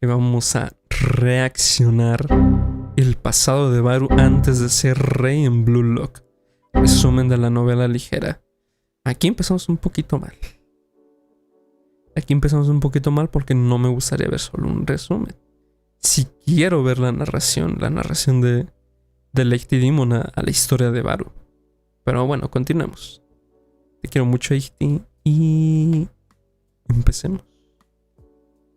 que vamos a reaccionar el pasado de Baru antes de ser rey en Blue Lock. Resumen de la novela ligera. Aquí empezamos un poquito mal. Porque no me gustaría ver solo un resumen. Si quiero ver la narración de Lady Demon a la historia de Baru. Pero bueno, continuemos. Te quiero mucho, Ichti, y empecemos.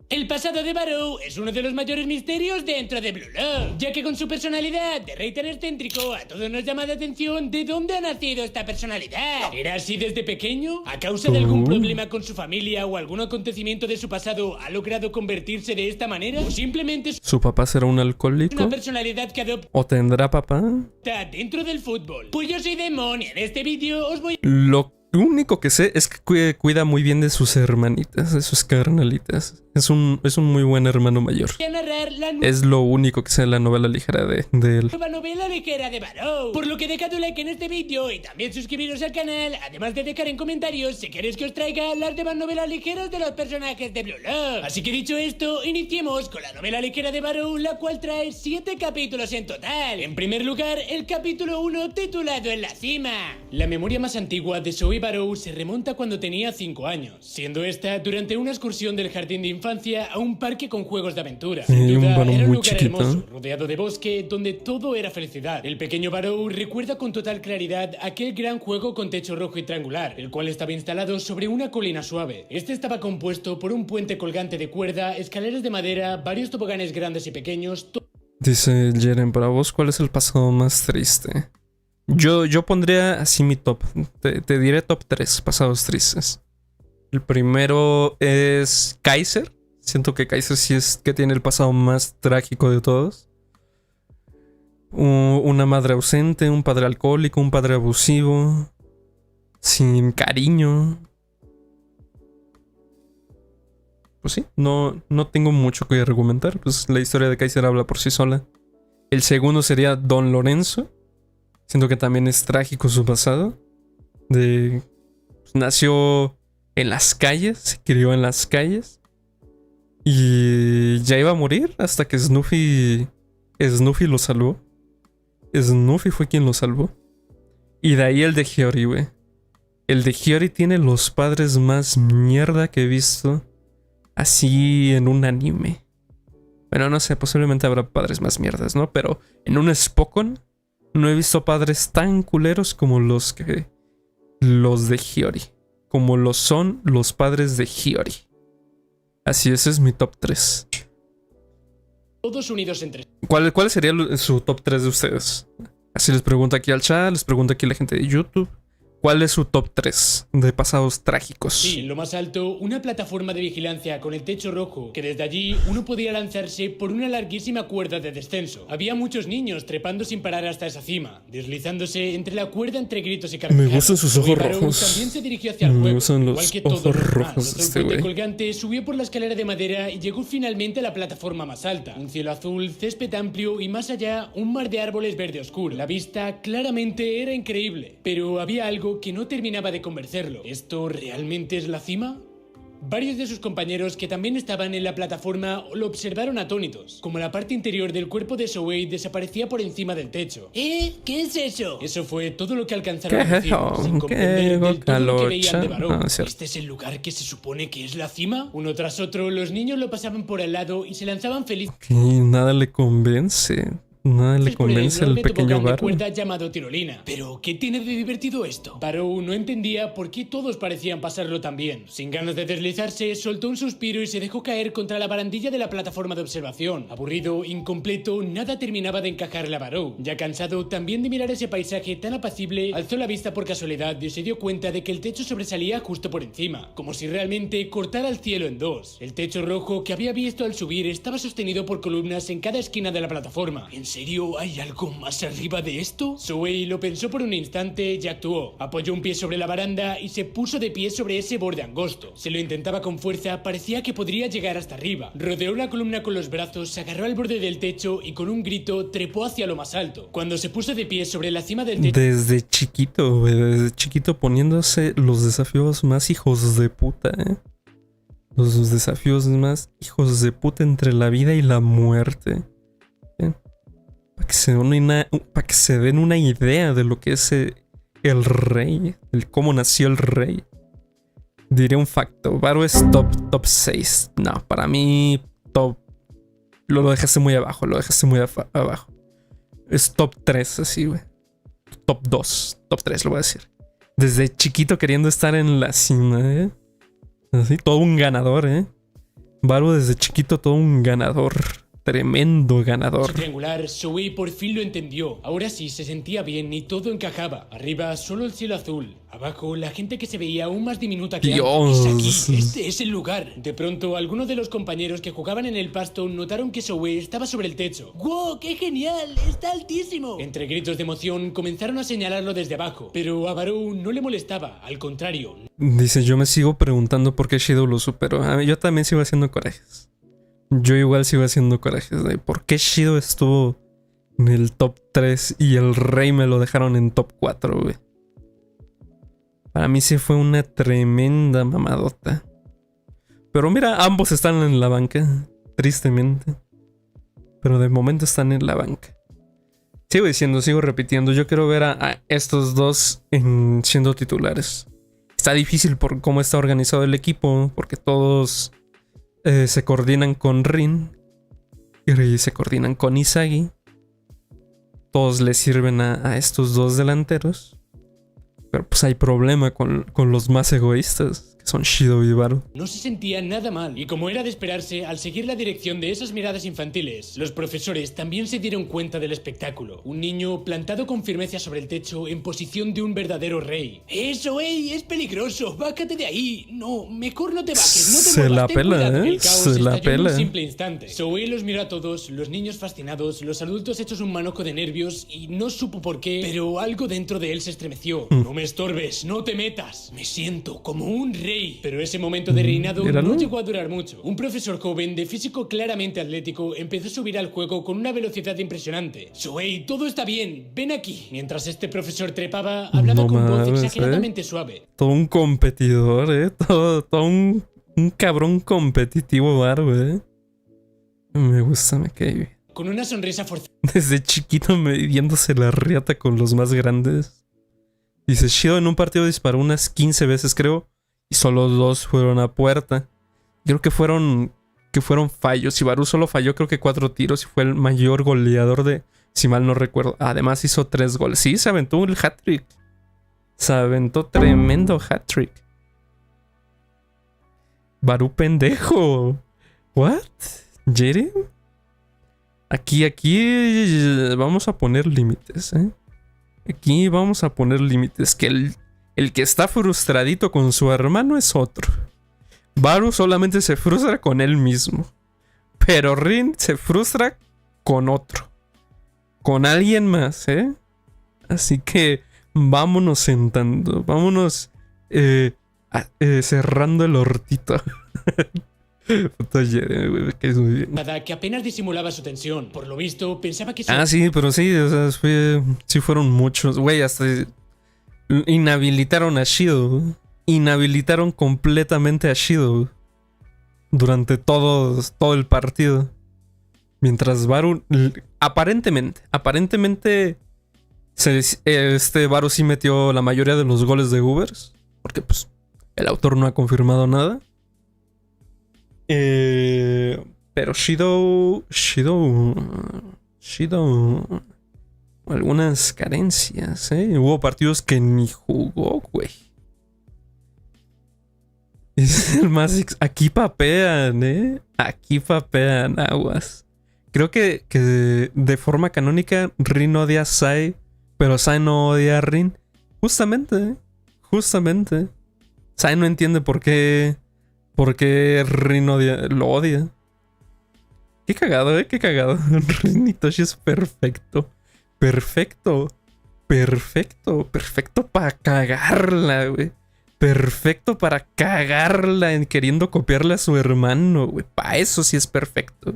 El pasado de Barrow es uno de los mayores misterios dentro de Blue Lock, ya que con su personalidad de rey tan excéntrico a todos nos llama la atención de dónde ha nacido esta personalidad. ¿Era así desde pequeño? ¿A causa de algún problema con su familia o algún acontecimiento de su pasado ha logrado convertirse de esta manera? ¿O simplemente ¿Su papá será un alcohólico? una personalidad que adopta ¿O tendrá papá? dentro del fútbol? Pues yo soy Demon y en este vídeo os voy Lo único que sé es que cuida muy bien de sus hermanitas, de sus carnalitas. Es un muy buen hermano mayor. a narrar la Es lo único que sé de la novela ligera de él. nueva novela ligera de Barrow. Por lo que dejad un like en este vídeo y también suscribiros al canal, además de dejar en comentarios si queréis que os traiga las demás novelas ligeras de los personajes de Blue Lock. Así que dicho esto, iniciemos con la novela ligera de Barrow, la cual trae 7 capítulos en total. En primer lugar, el capítulo 1 titulado En la cima. La memoria más antigua de Zoe Barrow se remonta cuando tenía 5 años, siendo esta durante una excursión del jardín de infancia a un parque con juegos de aventura. Sin Un duda, varón era un muy lugar chiquito. hermoso, rodeado de bosque, donde todo era felicidad. El pequeño Barrow recuerda con total claridad aquel gran juego con techo rojo y triangular, el cual estaba instalado sobre una colina suave. Este estaba compuesto por un puente colgante de cuerda, escaleras de madera, varios toboganes grandes y pequeños. Dice Jeren, para vos, ¿cuál es el pasado más triste? Yo pondría así mi top. Te diré top 3 pasados tristes. El primero es Kaiser. Siento que Kaiser sí es que tiene el pasado más trágico de todos. Una madre ausente, un padre alcohólico, un padre abusivo, sin cariño. Pues sí, no tengo mucho que argumentar. Pues la historia de Kaiser habla por sí sola. El segundo sería Don Lorenzo. Siento que también es trágico su pasado. Pues, nació en las calles, se crió en las calles. Y ya iba a morir hasta que Snoopy lo salvó. Snoopy fue quien lo salvó. Y de ahí el de Hiyori, güey. El de Hiyori tiene los padres más mierda que he visto así en un anime. Bueno, no sé, posiblemente habrá padres más mierdas, ¿no? Pero en un Spokon no he visto padres tan culeros como los de Hiyori. Como lo son los padres de Hiyori. Así, ese es mi top 3. Todos unidos entre ¿Cuál sería su top 3 de ustedes? Así les pregunto aquí al chat, les pregunto aquí a la gente de YouTube. ¿Cuál es su top 3 de pasados trágicos? sí, lo más alto, una plataforma de vigilancia con el techo rojo, que desde allí uno podía lanzarse por una larguísima cuerda de descenso. Había muchos niños trepando sin parar hasta esa cima, deslizándose entre la cuerda entre gritos y carcajadas. Me gustan sus ojos Zoe Barrow rojos. también se dirigió hacia el Me juego, gustan los igual que todo ojos lo demás. rojos de Otro este puente güey. colgante subió por la escalera de madera y llegó finalmente a la plataforma más alta. Un cielo azul, césped amplio y más allá un mar de árboles verde oscuro. La vista claramente era increíble, pero había algo que no terminaba de convencerlo. ¿Esto realmente es la cima? Varios de sus compañeros que también estaban en la plataforma lo observaron atónitos, como la parte interior del cuerpo de Zoe desaparecía por encima del techo. ¿Qué es eso? Eso fue todo lo que alcanzaron ¿Qué a es decir, eso? sin ¿Qué comprender del todo lo que veían calocha? de Barrow. Ah, es cierto. ¿Este es el lugar que se supone que es la cima? Uno tras otro, los niños lo pasaban por al lado y se lanzaban felices. Y nada le convence. Nada le convence al pequeño de Barrow. cuerda llamado tirolina. Pero, ¿qué tiene de divertido esto? Barrow no entendía por qué todos parecían pasarlo tan bien. Sin ganas de deslizarse, soltó un suspiro y se dejó caer contra la barandilla de la plataforma de observación. Aburrido, incompleto, nada terminaba de encajarle a Barrow. Ya cansado también de mirar ese paisaje tan apacible, alzó la vista por casualidad y se dio cuenta de que el techo sobresalía justo por encima, como si realmente cortara el cielo en dos. El techo rojo que había visto al subir estaba sostenido por columnas en cada esquina de la plataforma. ¿En serio hay algo más arriba de esto? Zoe lo pensó por un instante y actuó. Apoyó un pie sobre la baranda y se puso de pie sobre ese borde angosto. Se lo intentaba con fuerza, parecía que podría llegar hasta arriba. Rodeó la columna con los brazos, se agarró al borde del techo y con un grito trepó hacia lo más alto. Cuando se puso de pie sobre la cima del techo... Desde chiquito, güey, desde chiquito poniéndose los desafíos más hijos de puta, ¿eh? Los desafíos más hijos de puta entre la vida y la muerte. Para que se den una idea de lo que es el rey, el cómo nació el rey. Diré un facto. Baru es top 6. No, para mí top... Lo dejaste muy abajo, abajo. Es top 3 así, güey. Top 2, top 3 lo voy a decir. Desde chiquito queriendo estar en la cima, Así, todo un ganador, Baru desde chiquito todo un ganador. Tremendo ganador. Triangular, Zoe por fin lo entendió. Ahora sí se sentía bien y todo encajaba. Arriba solo el cielo azul. Abajo la gente que se veía aún más diminuta que Dios. antes. Es aquí, este es el lugar. De pronto, algunos de los compañeros que jugaban en el pasto notaron que Zoe estaba sobre el techo. ¡Wow! ¡Qué genial! ¡Está altísimo! Entre gritos de emoción comenzaron a señalarlo desde abajo. Pero a Baru no le molestaba, al contrario. Dice, yo me sigo preguntando por qué Shido lo superó. Yo también sigo haciendo corajes. Yo igual sigo haciendo corajes de por qué Shido estuvo en el top 3 y el rey me lo dejaron en top 4, güey. Para mí sí fue una tremenda mamadota. Pero mira, ambos están en la banca, tristemente. Pero de momento están en la banca. Sigo repitiendo, yo quiero ver a estos dos siendo titulares. Está difícil por cómo está organizado el equipo, porque todos... se coordinan con Rin y se coordinan con Izagi. Todos le sirven a estos dos delanteros. Pero pues hay problema con los más egoístas, que son Shido y Baru. No se sentía nada mal, y como era de esperarse, al seguir la dirección de esas miradas infantiles, los profesores también se dieron cuenta del espectáculo. Un niño plantado con firmeza sobre el techo en posición de un verdadero rey. ¡Eso, es peligroso! ¡Bájate de ahí! No, mejor no te bajes, no te Se muevas, la ten pela, cuidado. El caos se la estalló en un pela. simple instante. Zoe los miró a todos, los niños fascinados, los adultos hechos un manojo de nervios, y no supo por qué, pero algo dentro de él se estremeció. No me estorbes, no te metas. Me siento como un rey. Pero ese momento de reinado no llegó a durar mucho. Un profesor joven de físico claramente atlético empezó a subir al juego con una velocidad impresionante. Zoe, todo está bien, ven aquí. Mientras este profesor trepaba, hablaba con voz exageradamente suave. Todo un competidor, todo un cabrón competitivo, Baru, Me gusta, me cae bien. Con una sonrisa forzada. Desde chiquito midiéndose la riata con los más grandes. Dice, Shido en un partido disparó unas 15 veces, creo. Y solo 2 fueron a puerta. Creo que fueron fallos. Y Baru solo falló creo que 4 tiros y fue el mayor goleador de... Si mal no recuerdo. Además hizo 3 goles. Sí, se aventó el hat-trick. Se aventó tremendo hat-trick. Baru pendejo. ¿What? ¿Jeren? Aquí vamos a poner límites, Aquí vamos a poner límites. Que el que está frustradito con su hermano es otro. Baru solamente se frustra con él mismo. Pero Rin se frustra con otro. Con alguien más, Así que vámonos sentando. Vámonos cerrando el hortito. Que apenas disimulaba su tensión. Por lo visto, pensaba que... Sí, pero sí, o sea, sí fueron muchos. Güey, hasta inhabilitaron a Shido. Inhabilitaron completamente a Shido durante todo el partido. Mientras Baru, aparentemente, Baru sí metió la mayoría de los goles de Ubers. Porque pues el autor no ha confirmado nada. Pero Shido algunas carencias, Hubo partidos que ni jugó, güey. Es el más... Aquí papean, Aquí papean aguas. Creo que de forma canónica Rin odia a Sai, pero Sai no odia a Rin. Justamente. Sai no entiende por qué Rin lo odia. Qué cagado, qué cagado. Rin Itoshi es perfecto para cagarla, güey. Perfecto para cagarla en queriendo copiarle a su hermano, güey. Para eso sí es perfecto.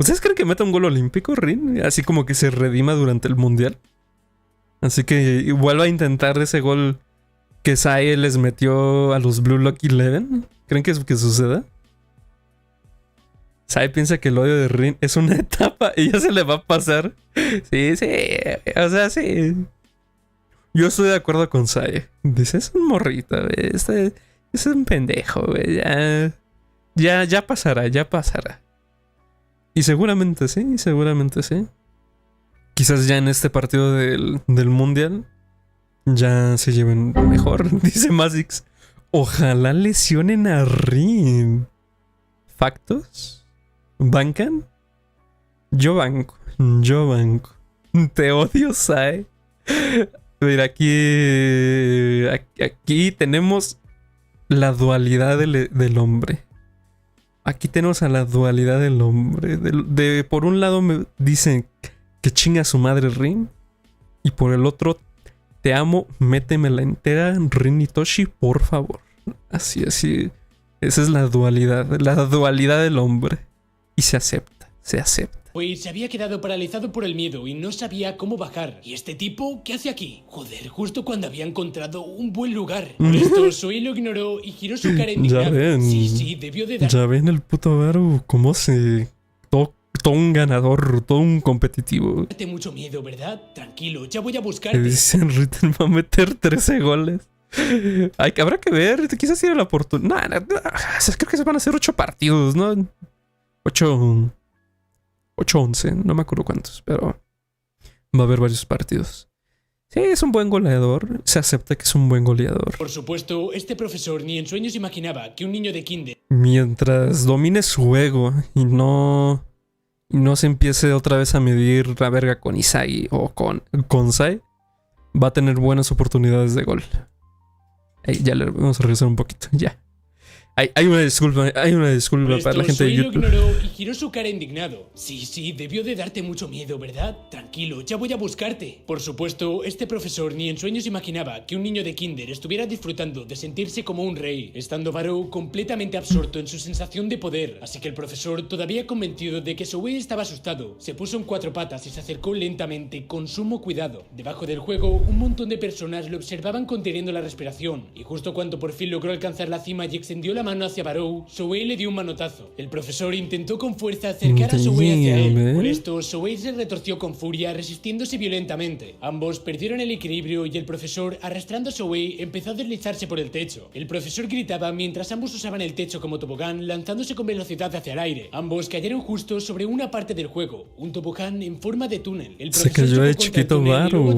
¿Ustedes creen que meta un gol olímpico, Rin? Así como que se redima durante el mundial. Así que vuelva a intentar ese gol que Sai les metió a los Blue Lucky 11. ¿Creen que suceda? Sai piensa que el odio de Rin es una etapa y ya se le va a pasar. Sí, sí. O sea, sí. Yo estoy de acuerdo con Sai. Dice, es un morrito, güey. Es un pendejo, güey. Ya pasará, ya pasará. Y seguramente sí, seguramente sí. Quizás ya en este partido del Mundial ya se lleven mejor, dice Mazix. Ojalá lesionen a Rin. ¿Factos? ¿Bancan? Yo banco. Te odio, Sai. Mira, aquí tenemos la dualidad del hombre. Aquí tenemos a la dualidad del hombre. Por un lado me dicen que chinga a su madre Rin. Y por el otro, te amo, métemela entera, Rin y Toshi, por favor. Así. Esa es la dualidad del hombre. Y se acepta. Pues se había quedado paralizado por el miedo y no sabía cómo bajar. ¿Y este tipo qué hace aquí? Joder, justo cuando había encontrado un buen lugar. Por esto, Zoe lo ignoró y giró su cara indignada. Ya ven. Sí, debió de dar. Ya ven el puto Baru, cómo se... Todo un ganador, todo un competitivo. Date mucho miedo, ¿verdad? Tranquilo, ya voy a Te buscarte. dicen Ritten va a meter 13 goles. Habrá que ver, quizás tiene la oportunidad. Creo que se van a hacer 8 partidos, ¿no? 8-11, no me acuerdo cuántos, pero va a haber varios partidos. Sí, es un buen goleador. Se acepta que es un buen goleador. Por supuesto, este profesor ni en sueños imaginaba que un niño de kinder... Mientras domine su ego y no se empiece otra vez a medir la verga con Isagi o con Sai, va a tener buenas oportunidades de gol. Ya le vamos a regresar un poquito, ya. Hay una disculpa para la gente de YouTube. Lo ignoró y giró su cara indignado. Sí, debió de darte mucho miedo, ¿verdad? Tranquilo, ya voy a buscarte. Por supuesto, este profesor ni en sueños imaginaba que un niño de kinder estuviera disfrutando de sentirse como un rey, estando Barou completamente absorto en su sensación de poder. Así que el profesor, todavía convencido de que Zoe estaba asustado, se puso en 4 patas y se acercó lentamente con sumo cuidado. Debajo del juego, un montón de personas lo observaban conteniendo la respiración, y justo cuando por fin logró alcanzar la cima y extendió la mano hacia Barou, Zoe le dio un manotazo. El profesor intentó con fuerza acercar a Zoe hacia él. Por esto, Zoe se retorció con furia, resistiéndose violentamente. Ambos perdieron el equilibrio y el profesor, arrastrando a Zoe, empezó a deslizarse por el techo. El profesor gritaba mientras ambos usaban el techo como tobogán, lanzándose con velocidad hacia el aire. Ambos cayeron justo sobre una parte del juego, un tobogán en forma de túnel. El se cayó de chiquito Barou,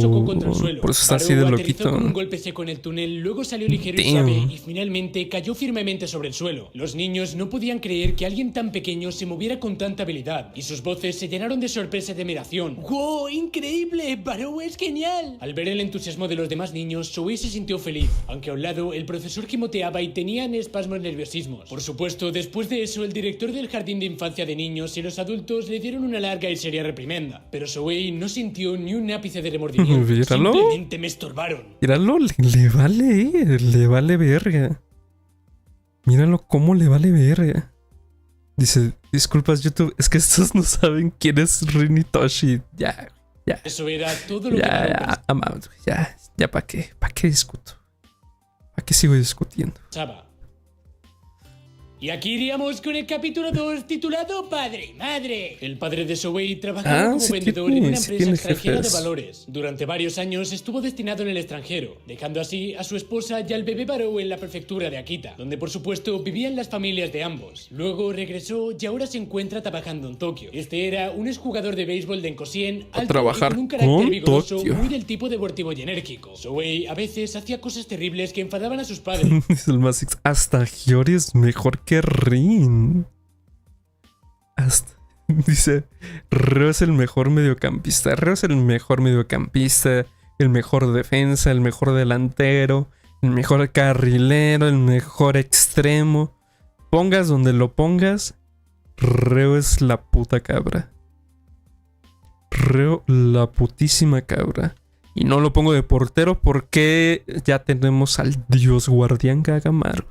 por eso está así de loquito. Con un golpe seco en el túnel, luego salió ligero y suave y finalmente cayó firmemente sobre el suelo. Los niños no podían creer que alguien tan pequeño se moviera con tanta habilidad, y sus voces se llenaron de sorpresa y admiración. ¡Wow! ¡Increíble! ¡Barou es genial! Al ver el entusiasmo de los demás niños, Zoe se sintió feliz, aunque a un lado el profesor gimoteaba y tenía espasmos nerviosismos. Por supuesto, después de eso, el director del jardín de infancia de niños y los adultos le dieron una larga y seria reprimenda, pero Zoe no sintió ni un ápice de remordimiento. Míralo. Simplemente me estorbaron. Míralo, le vale verga. Míralo cómo le vale verga. Dice, disculpas YouTube, es que estos no saben quién es Rin y Toshi. Ya. Eso era todo lo que... Ya, ¿para qué? ¿Para qué discuto? ¿Para qué sigo discutiendo? Chava. Y aquí iríamos con el capítulo 2 titulado Padre y Madre. El padre de Zoe trabajaba como vendedor en una empresa extranjera de valores. Durante varios años estuvo destinado en el extranjero, dejando así a su esposa y al bebé Barou en la prefectura de Akita, donde por supuesto vivían las familias de ambos. Luego regresó y ahora se encuentra trabajando en Tokio. Este era un exjugador de béisbol de Enkosien, alto y con un carácter vigoroso, muy del tipo deportivo y enérgico. Zoe a veces hacía cosas terribles que enfadaban a sus padres. Hasta Hiyori es mejor que Rin. Dice, Reo es el mejor mediocampista. Reo es el mejor mediocampista, el mejor defensa, el mejor delantero, el mejor carrilero, el mejor extremo. Pongas donde lo pongas, Reo es la puta cabra. Reo la putísima cabra. Y no lo pongo de portero porque ya tenemos al dios guardián Kagamaru.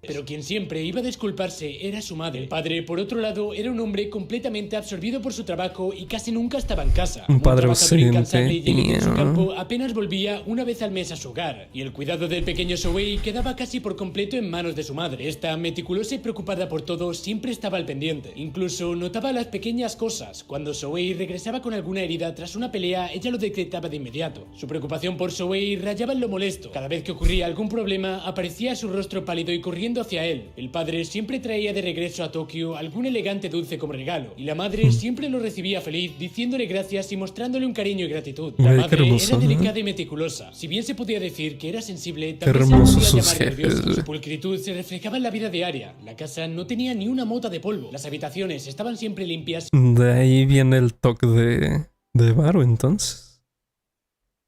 Pero quien siempre iba a disculparse era su madre. El padre, por otro lado, era un hombre completamente absorbido por su trabajo y casi nunca estaba en casa. Un padre trabajador incansable y ausente. lleno en su campo apenas volvía una vez al mes a su hogar, y el cuidado del pequeño Zoe quedaba casi por completo en manos de su madre. Esta, meticulosa y preocupada por todo, siempre estaba al pendiente. Incluso notaba las pequeñas cosas. Cuando Zoe regresaba con alguna herida tras una pelea, ella lo detectaba de inmediato. Su preocupación por Zoe rayaba en lo molesto. Cada vez que ocurría algún problema, aparecía su rostro pálido y corriendo hacia él. El padre siempre traía de regreso a Tokio algún elegante dulce como regalo, y la madre siempre lo recibía feliz, diciéndole gracias y mostrándole un cariño y gratitud. La Ay, qué madre hermoso, era ¿no? delicada y meticulosa. Si bien se podía decir que era sensible, Qué también se le hermosos podía sus llamar jefes, nerviosa. güey. Su pulcritud se reflejaba en la vida diaria. La casa no tenía ni una mota de polvo. Las habitaciones estaban siempre limpias. De ahí viene el toque de Baru, entonces.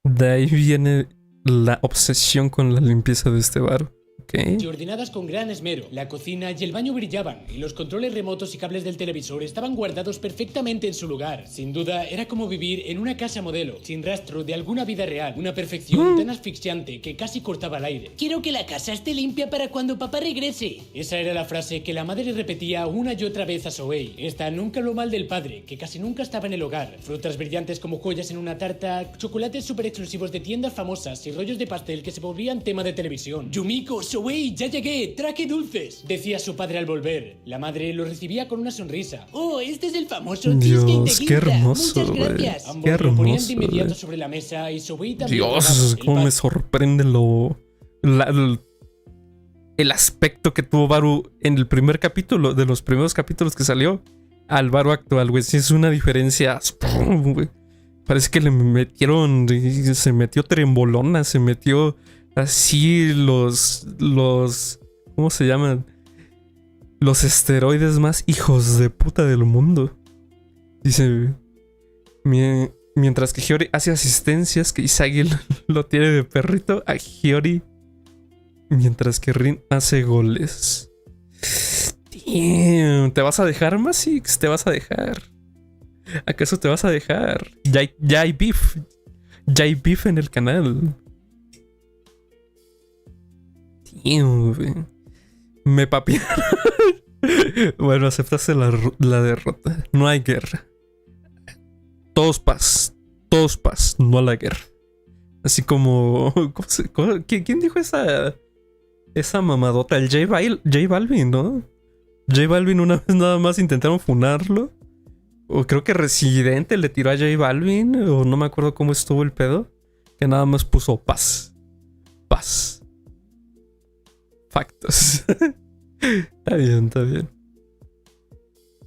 De ahí viene la obsesión con la limpieza de este Baru. Y ordenadas con gran esmero. La cocina y el baño brillaban, y los controles remotos y cables del televisor estaban guardados perfectamente en su lugar. Sin duda, era como vivir en una casa modelo, sin rastro de alguna vida real. Una perfección tan asfixiante que casi cortaba el aire. Quiero que la casa esté limpia para cuando papá regrese. Esa era la frase que la madre repetía una y otra vez a Zoe. Esta nunca habló mal del padre, que casi nunca estaba en el hogar. Frutas brillantes como joyas en una tarta, chocolates súper exclusivos de tiendas famosas y rollos de pastel que se volvían tema de televisión. Yumiko, Zoe, ya llegué, traje dulces, decía su padre al volver. La madre lo recibía con una sonrisa. Oh, este es el famoso cheesecake de Dios, qué Ginza. hermoso, Muchas güey. gracias. Qué Ambos lo ponían de hermoso, inmediato güey. sobre la mesa y Zoe también. Dios, El cómo me padre- sorprende el aspecto que tuvo Baru en el primer capítulo, de los primeros capítulos que salió, al Baru actual, güey. Sí, es una diferencia. ¡Pum! Güey. Parece que le metieron, se metió trembolona, se metió así ¿cómo se llaman? Los esteroides más hijos de puta del mundo. Dice, mientras que Hiyori hace asistencias, que Isagi lo tiene de perrito, a Hiyori, mientras que Rin hace goles. Damn, ¿te vas a dejar, Masix? ¿Te vas a dejar? ¿Acaso te vas a dejar? Ya hay beef. Ya hay beef en el canal. Damn, güey. Me papearon. Bueno, aceptaste la derrota. No hay guerra. Todos paz, no a la guerra. Así como... ¿Quién dijo esa mamadota? El J Balvin, ¿no? J Balvin una vez nada más intentaron funarlo. O creo que Residente le tiró a J Balvin. O no me acuerdo cómo estuvo el pedo. Que nada más puso paz. Paz. Factos. Está bien.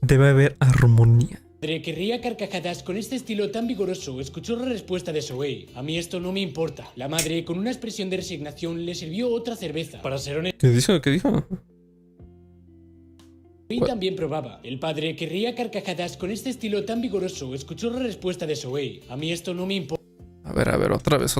Debe haber armonía. Madre que ría carcajadas con este estilo tan vigoroso escuchó la respuesta de Zoe. A mí esto no me importa. La madre, con una expresión de resignación, le sirvió otra cerveza. Para ser honesto, ¿Qué dijo? Zoe también probaba. El padre que ría carcajadas con este estilo tan vigoroso escuchó la respuesta de Zoe. A mí esto no me importa. A ver, otra vez.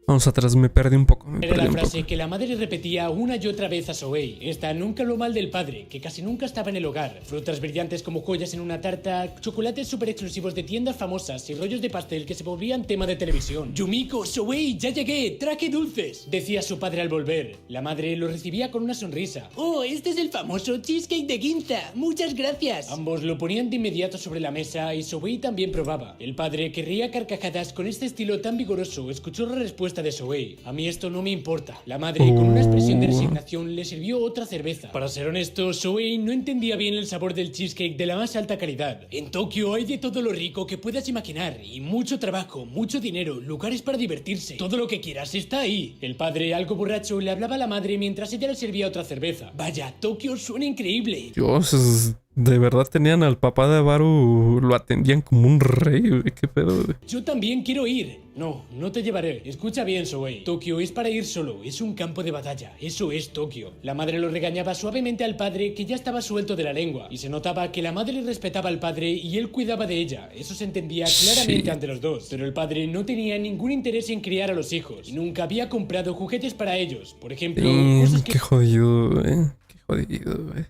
Vamos atrás, me perdí un poco. Era la frase que la madre repetía una y otra vez a Zoe. Esta nunca habló mal del padre, que casi nunca estaba en el hogar. Frutas brillantes como joyas en una tarta, chocolates súper exclusivos de tiendas famosas y rollos de pastel que se volvían tema de televisión. Yumiko, Zoe, ya llegué, traje dulces, decía su padre al volver. La madre lo recibía con una sonrisa. Oh, este es el famoso cheesecake de Ginza. Muchas gracias. Ambos lo ponían de inmediato sobre la mesa y Zoe también probaba. El padre que ría carcajadas con este estilo tan vigoroso escuchó la respuesta de Zoe. A mí esto no me importa. La madre, con una expresión de resignación, le sirvió otra cerveza. Para ser honesto, Zoe no entendía bien el sabor del cheesecake de la más alta calidad. En Tokio hay de todo lo rico que puedas imaginar, y mucho trabajo, mucho dinero, lugares para divertirse. Todo lo que quieras está ahí. El padre, algo borracho, le hablaba a la madre mientras ella le servía otra cerveza. Vaya, Tokio suena increíble. Dios, de verdad tenían al papá de Baru, lo atendían como un rey, güey. ¿Qué pedo, güey? Yo también quiero ir. No, no te llevaré. Escucha bien, Zoe. Tokio es para ir solo. Es un campo de batalla. Eso es Tokio. La madre lo regañaba suavemente al padre, que ya estaba suelto de la lengua. Y se notaba que la madre respetaba al padre y él cuidaba de ella. Eso se entendía claramente Sí. ante los dos. Pero el padre no tenía ningún interés en criar a los hijos. Y nunca había comprado juguetes para ellos. Por ejemplo, cosas que... Qué jodido, güey. Qué jodido, güey.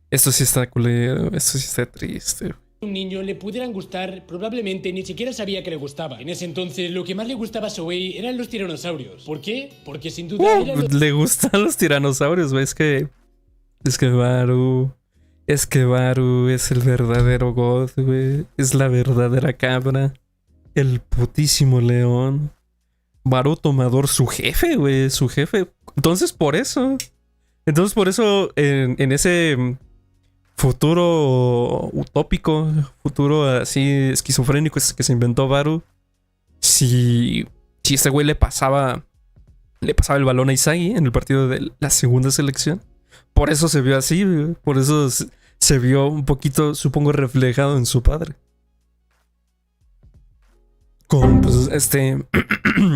Esto sí está culero, esto sí está triste, güey. un niño le pudieran gustar, probablemente ni siquiera sabía que le gustaba. En ese entonces lo que más le gustaba a Souei eran los tiranosaurios. ¿Por qué? Porque sin duda le gustan los tiranosaurios, güey. Es que Baru es el verdadero God, güey. Es la verdadera cabra. El putísimo león. Baru Tomador, su jefe, güey. Su jefe. Entonces por eso en ese futuro utópico, futuro así esquizofrénico que se inventó Baru, si ese güey le pasaba el balón a Isagi en el partido de la segunda selección, por eso se vio así, güey. Por eso se vio un poquito, supongo, reflejado en su padre. Con pues,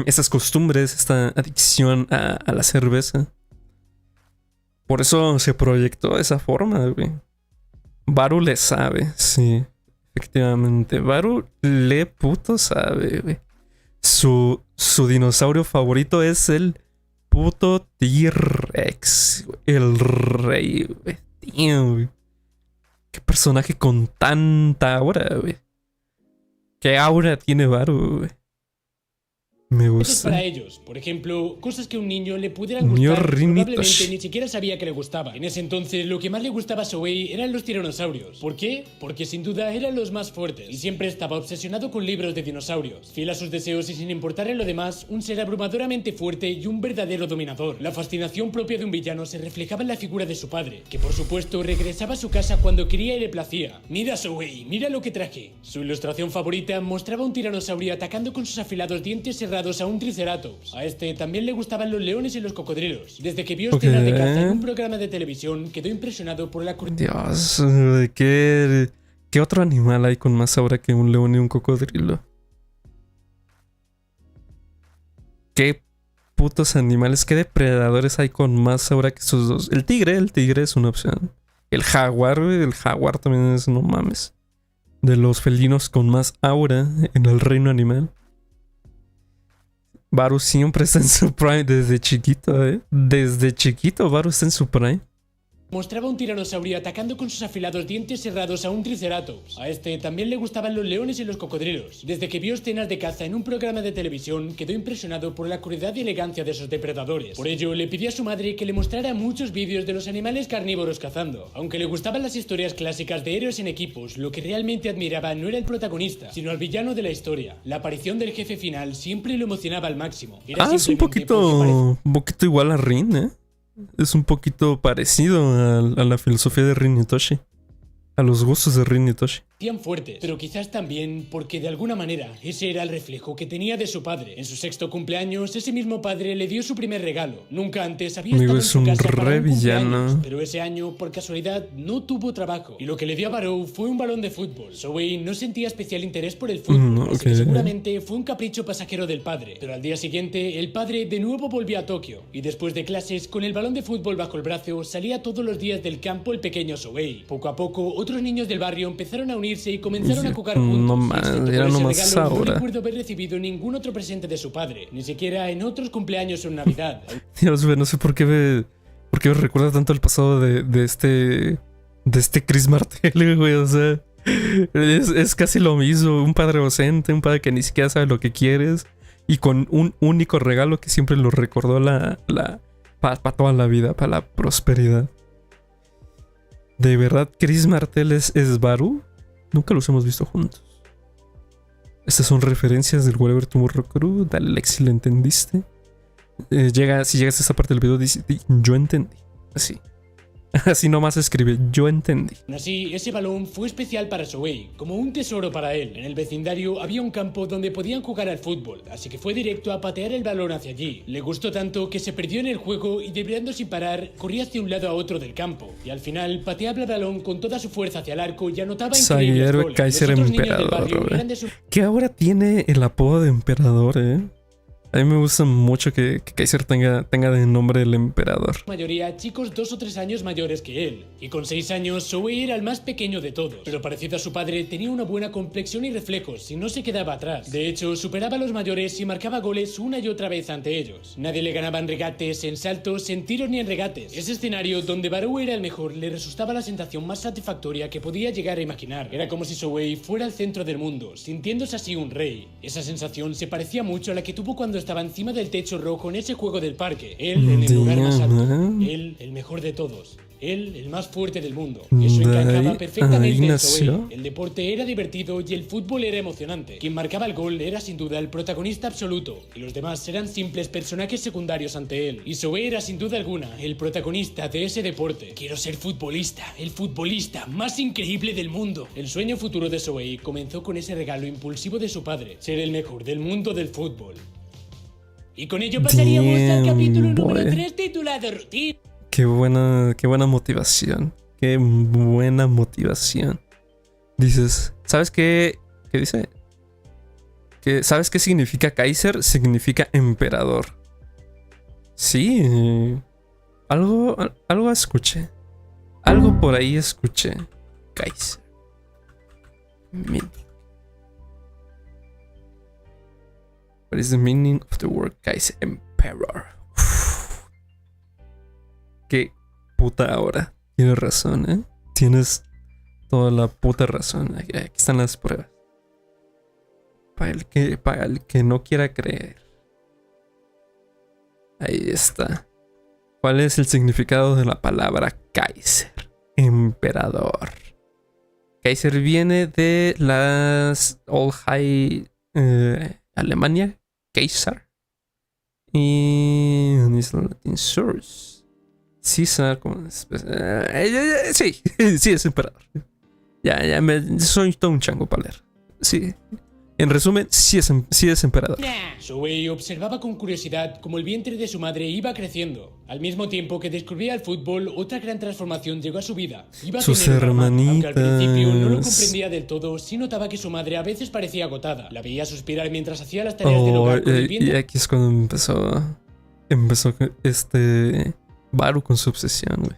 esas costumbres, esta adicción a la cerveza. Por eso se proyectó de esa forma, güey. Baru le sabe, sí. Efectivamente, Baru le puto sabe, güey. Su dinosaurio favorito es el puto T-Rex, el rey, güey. Damn, güey. Qué personaje con tanta aura, güey. ¿Qué aura tiene Baru, güey? Me gusta. Eso es para ellos. Por ejemplo, cosas que a un niño le pudieran gustar, probablemente ni siquiera sabía que le gustaba. En ese entonces, lo que más le gustaba a Souei eran los tiranosaurios. ¿Por qué? Porque sin duda eran los más fuertes. Y siempre estaba obsesionado con libros de dinosaurios. Fiel a sus deseos y sin importarle lo demás, un ser abrumadoramente fuerte y un verdadero dominador. La fascinación propia de un villano se reflejaba en la figura de su padre, que por supuesto regresaba a su casa cuando quería y le placía. Mira, Souei, mira lo que traje. Su ilustración favorita mostraba un tiranosaurio atacando con sus afilados dientes cerrados a un triceratops. A este también le gustaban los leones y los cocodrilos. Desde que vio escenas de caza en un programa de televisión, quedó impresionado por la... Dios, ¿qué otro animal hay con más aura que un león y un cocodrilo? ¿Qué putos animales, qué depredadores hay con más aura que esos dos? El tigre es una opción. El jaguar también es, no mames, de los felinos con más aura en el reino animal. Baru siempre está en su prime desde chiquito, ¿eh? Desde chiquito Baru está en su prime. Mostraba un tiranosaurio atacando con sus afilados dientes cerrados a un triceratops. A este también le gustaban los leones y los cocodrilos. Desde que vio escenas de caza en un programa de televisión, quedó impresionado por la crueldad y elegancia de esos depredadores. Por ello, le pidió a su madre que le mostrara muchos vídeos de los animales carnívoros cazando. Aunque le gustaban las historias clásicas de héroes en equipos, lo que realmente admiraba no era el protagonista, sino al villano de la historia. La aparición del jefe final siempre lo emocionaba al máximo. Es un poquito igual a Rin, ¿eh? Es un poquito parecido a la filosofía de Rin Itoshi. A los gustos de Rin Itoshi. Fuertes, pero quizás también porque de alguna manera ese era el reflejo que tenía de su padre. En su 6º cumpleaños, ese mismo padre le dio su primer regalo. Nunca antes había estado en su casa para un cumpleaños, pero ese año, por casualidad, no tuvo trabajo. Y lo que le dio a Barou fue un balón de fútbol. Souei no sentía especial interés por el fútbol, así que seguramente fue un capricho pasajero del padre. Pero al día siguiente, el padre de nuevo volvió a Tokio. Y después de clases, con el balón de fútbol bajo el brazo, salía todos los días del campo el pequeño Souei. Poco a poco, otros niños del barrio empezaron a unirse y comenzaron a jugar juntos. No más, era nomás ahora. No recuerdo haber recibido ningún otro presente de su padre, ni siquiera en otros cumpleaños o en Navidad. Dios, no sé por qué me recuerda tanto el pasado de este Chris Martel, güey. O sea, es casi lo mismo. Un padre ausente, un padre que ni siquiera sabe lo que quieres y con un único regalo que siempre lo recordó para toda la vida, para la prosperidad. ¿De verdad Chris Martel es Baru? Nunca los hemos visto juntos. Estas son referencias del Whatever Tomorrow Crew. Dale like si lo entendiste. Si llegas a esta parte del video, dice yo entendí. Así nomás escribe, yo entendí. Así, ese balón fue especial para Souei, como un tesoro para él. En el vecindario había un campo donde podían jugar al fútbol, así que fue directo a patear el balón hacia allí. Le gustó tanto que se perdió en el juego y, debrayando sin parar, corría hacia un lado a otro del campo. Y al final pateaba el balón con toda su fuerza hacia el arco y anotaba increíbles goles. Kaiser Emperador, ¿qué ahora tiene el apodo de Emperador, A mí me gusta mucho que Kaiser tenga de nombre el emperador. Mayoría chicos 2 o 3 años mayores que él, y con 6 años Zoe era el más pequeño de todos, pero parecido a su padre tenía una buena complexión y reflejos y no se quedaba atrás. De hecho, superaba a los mayores y marcaba goles una y otra vez ante ellos. Nadie le ganaba en regates, en saltos, en tiros ni en regates. Ese escenario donde Barrow era el mejor le resultaba la sensación más satisfactoria que podía llegar a imaginar. Era como si Zoe fuera el centro del mundo, sintiéndose así un rey. Esa sensación se parecía mucho a la que tuvo cuando estaba encima del techo rojo en ese juego del parque. Él en el lugar más alto. Él el mejor de todos. Él el más fuerte del mundo. Eso encajaba perfectamente en Zoe. El deporte era divertido y el fútbol era emocionante. Quien marcaba el gol era sin duda el protagonista absoluto, y los demás eran simples personajes secundarios ante él. Y Zoe era sin duda alguna el protagonista de ese deporte. Quiero ser futbolista, el futbolista más increíble del mundo. El sueño futuro de Zoe comenzó con ese regalo impulsivo de su padre, ser el mejor del mundo del fútbol. Y con ello pasaríamos al capítulo número 3 titulado Rutina. Qué buena motivación. Qué buena motivación. Dices, ¿sabes qué? ¿Qué dice? ¿Sabes qué significa Kaiser? Significa emperador. Sí. Algo escuché. Algo por ahí escuché. Kaiser. What is the meaning of the word Kaiser? Emperor. Uf. Qué puta hora. Tienes razón, ¿eh? Tienes toda la puta razón. Aquí están las pruebas. Para el que no quiera creer. Ahí está. ¿Cuál es el significado de la palabra Kaiser? Emperador. Kaiser viene de las Old High Alemania. Kaiser. Y en Latin source. César. Sí, sí es emperador. Soy todo un chango para leer. Sí. En resumen, sí es emperador. Zoe observaba con curiosidad cómo el vientre de su madre iba creciendo. Al mismo tiempo que descubría el fútbol, otra gran transformación llegó a su vida. Iba a Sus tener hermanitas. Aunque al principio no lo comprendía del todo, sí notaba que su madre a veces parecía agotada. La veía suspirar mientras hacía las tareas del hogar con el y aquí es cuando empezó Baru con su obsesión, güey.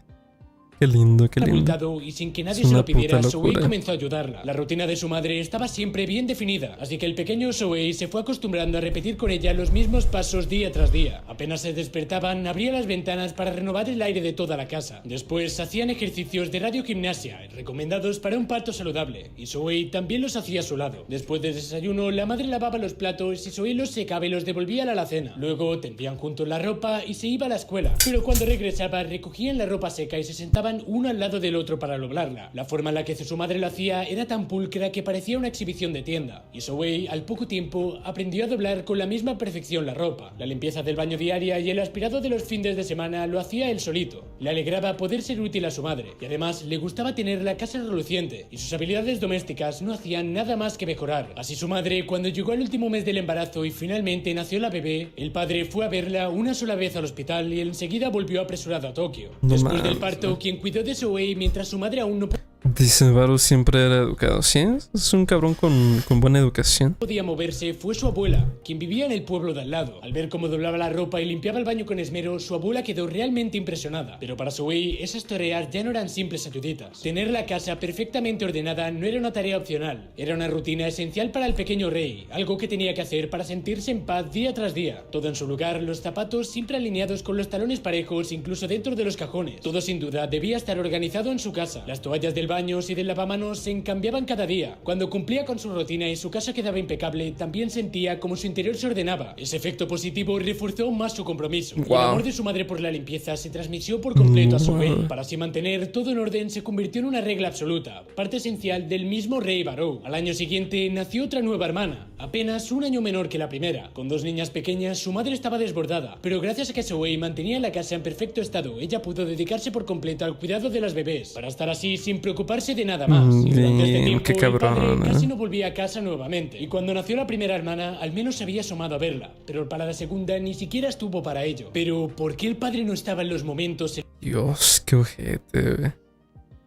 Qué lindo, qué lindo. Abultado y sin que nadie se lo pidiera, Zoe comenzó a ayudarla. La rutina de su madre estaba siempre bien definida, así que el pequeño Zoe se fue acostumbrando a repetir con ella los mismos pasos día tras día. Apenas se despertaban, abría las ventanas para renovar el aire de toda la casa. Después hacían ejercicios de radiogimnasia, recomendados para un parto saludable, y Zoe también los hacía a su lado. Después del desayuno, la madre lavaba los platos y Zoe los secaba y los devolvía a la alacena. Luego tendían juntos la ropa y se iba a la escuela. Pero cuando regresaba, recogían la ropa seca y se sentaban uno al lado del otro para doblarla. La forma en la que su madre lo hacía era tan pulcra que parecía una exhibición de tienda, y Zoe al poco tiempo aprendió a doblar con la misma perfección la ropa. La limpieza del baño diaria y el aspirado de los fines de semana lo hacía él solito. Le alegraba poder ser útil a su madre, y además le gustaba tener la casa reluciente, y sus habilidades domésticas no hacían nada más que mejorar. Así su madre, cuando llegó al último mes del embarazo y finalmente nació la bebé, el padre fue a verla una sola vez al hospital y enseguida volvió apresurado a Tokio. Después del parto, quien cuidó de Zoe mientras su madre aún no Dice Baru siempre era educado. Sí, es un cabrón con buena educación. podía moverse, fue su abuela, quien vivía en el pueblo de al lado. Al ver cómo doblaba la ropa y limpiaba el baño con esmero, su abuela quedó realmente impresionada. Pero para Zoe, esas tareas ya no eran simples ayuditas. Tener la casa perfectamente ordenada no era una tarea opcional. Era una rutina esencial para el pequeño rey, algo que tenía que hacer para sentirse en paz día tras día. Todo en su lugar, los zapatos siempre alineados con los talones parejos, incluso dentro de los cajones. Todo sin duda debía estar organizado en su casa. Las toallas del baños y del lavamanos se cambiaban cada día. Cuando cumplía con su rutina y su casa quedaba impecable, también sentía como su interior se ordenaba. Ese efecto positivo reforzó más su compromiso. Wow. Y el amor de su madre por la limpieza se transmitió por completo a Zoe. Para así mantener todo en orden, se convirtió en una regla absoluta, parte esencial del mismo rey Barrow. Al año siguiente nació otra nueva hermana, apenas un año menor que la primera. Con 2 niñas pequeñas, su madre estaba desbordada, pero gracias a que Zoe mantenía la casa en perfecto estado, ella pudo dedicarse por completo al cuidado de las bebés, para estar así sin preocuparse de nada más. Y durante este tiempo, qué cabrón, el padre casi no volvía a casa nuevamente. Y cuando nació la primera hermana, al menos se había asomado a verla. Pero para la segunda ni siquiera estuvo para ello. Pero, ¿por qué el padre no estaba en los momentos? Dios, qué ojete.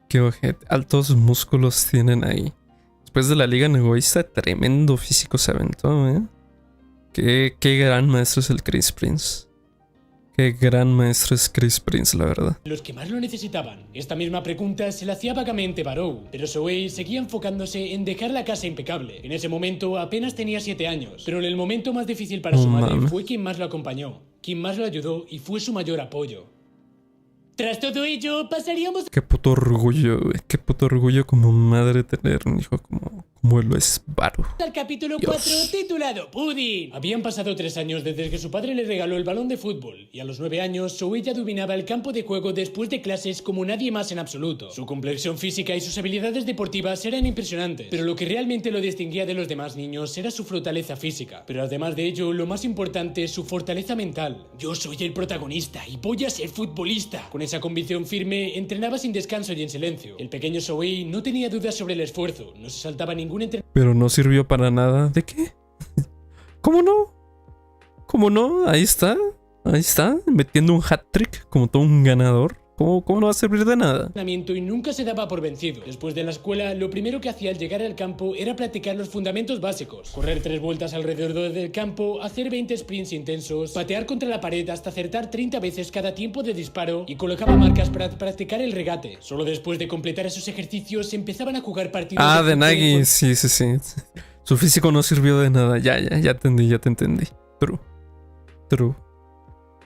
Qué ojete. Altos músculos tienen ahí. Después de la liga egoísta, tremendo físico se aventó, ¿eh? Qué gran maestro es el Chris Prince. Qué gran maestro es Chris Prince, la verdad. Los que más lo necesitaban. Esta misma pregunta se la hacía vagamente Barrow, pero Zoe seguía enfocándose en dejar la casa impecable. En ese momento apenas tenía 7 años, pero en el momento más difícil para su madre fue quien más lo acompañó, quien más lo ayudó y fue su mayor apoyo. Tras todo ello, pasaríamos... Qué puto orgullo, güey. Qué puto orgullo como madre tener un hijo como lo es Barrow. Al capítulo 4 titulado Pudding. Habían pasado 3 años desde que su padre le regaló el balón de fútbol y a los 9 años Zoe ya dominaba el campo de juego después de clases como nadie más en absoluto. Su complexión física y sus habilidades deportivas eran impresionantes, pero lo que realmente lo distinguía de los demás niños era su fortaleza física. Pero además de ello, lo más importante es su fortaleza mental. Yo soy el protagonista y voy a ser futbolista. Con esa convicción firme, entrenaba sin descanso y en silencio. El pequeño Zoe no tenía dudas sobre el esfuerzo, no se saltaba ningún entrenamiento. Pero no sirvió para nada. ¿De qué? ¿Cómo no? ¿Cómo no? Ahí está, metiendo un hat-trick como todo un ganador. ¿Cómo no va a servir de nada? Y nunca se daba por vencido. Después de la escuela, lo primero que hacía al llegar al campo era practicar los fundamentos básicos. Correr 3 vueltas alrededor del campo, hacer 20 sprints intensos, patear contra la pared hasta acertar 30 veces cada tiempo de disparo y colocaba marcas para practicar el regate. Solo después de completar esos ejercicios empezaban a jugar partidos de Nagy, sí. Su físico no sirvió de nada. Ya te entendí. True.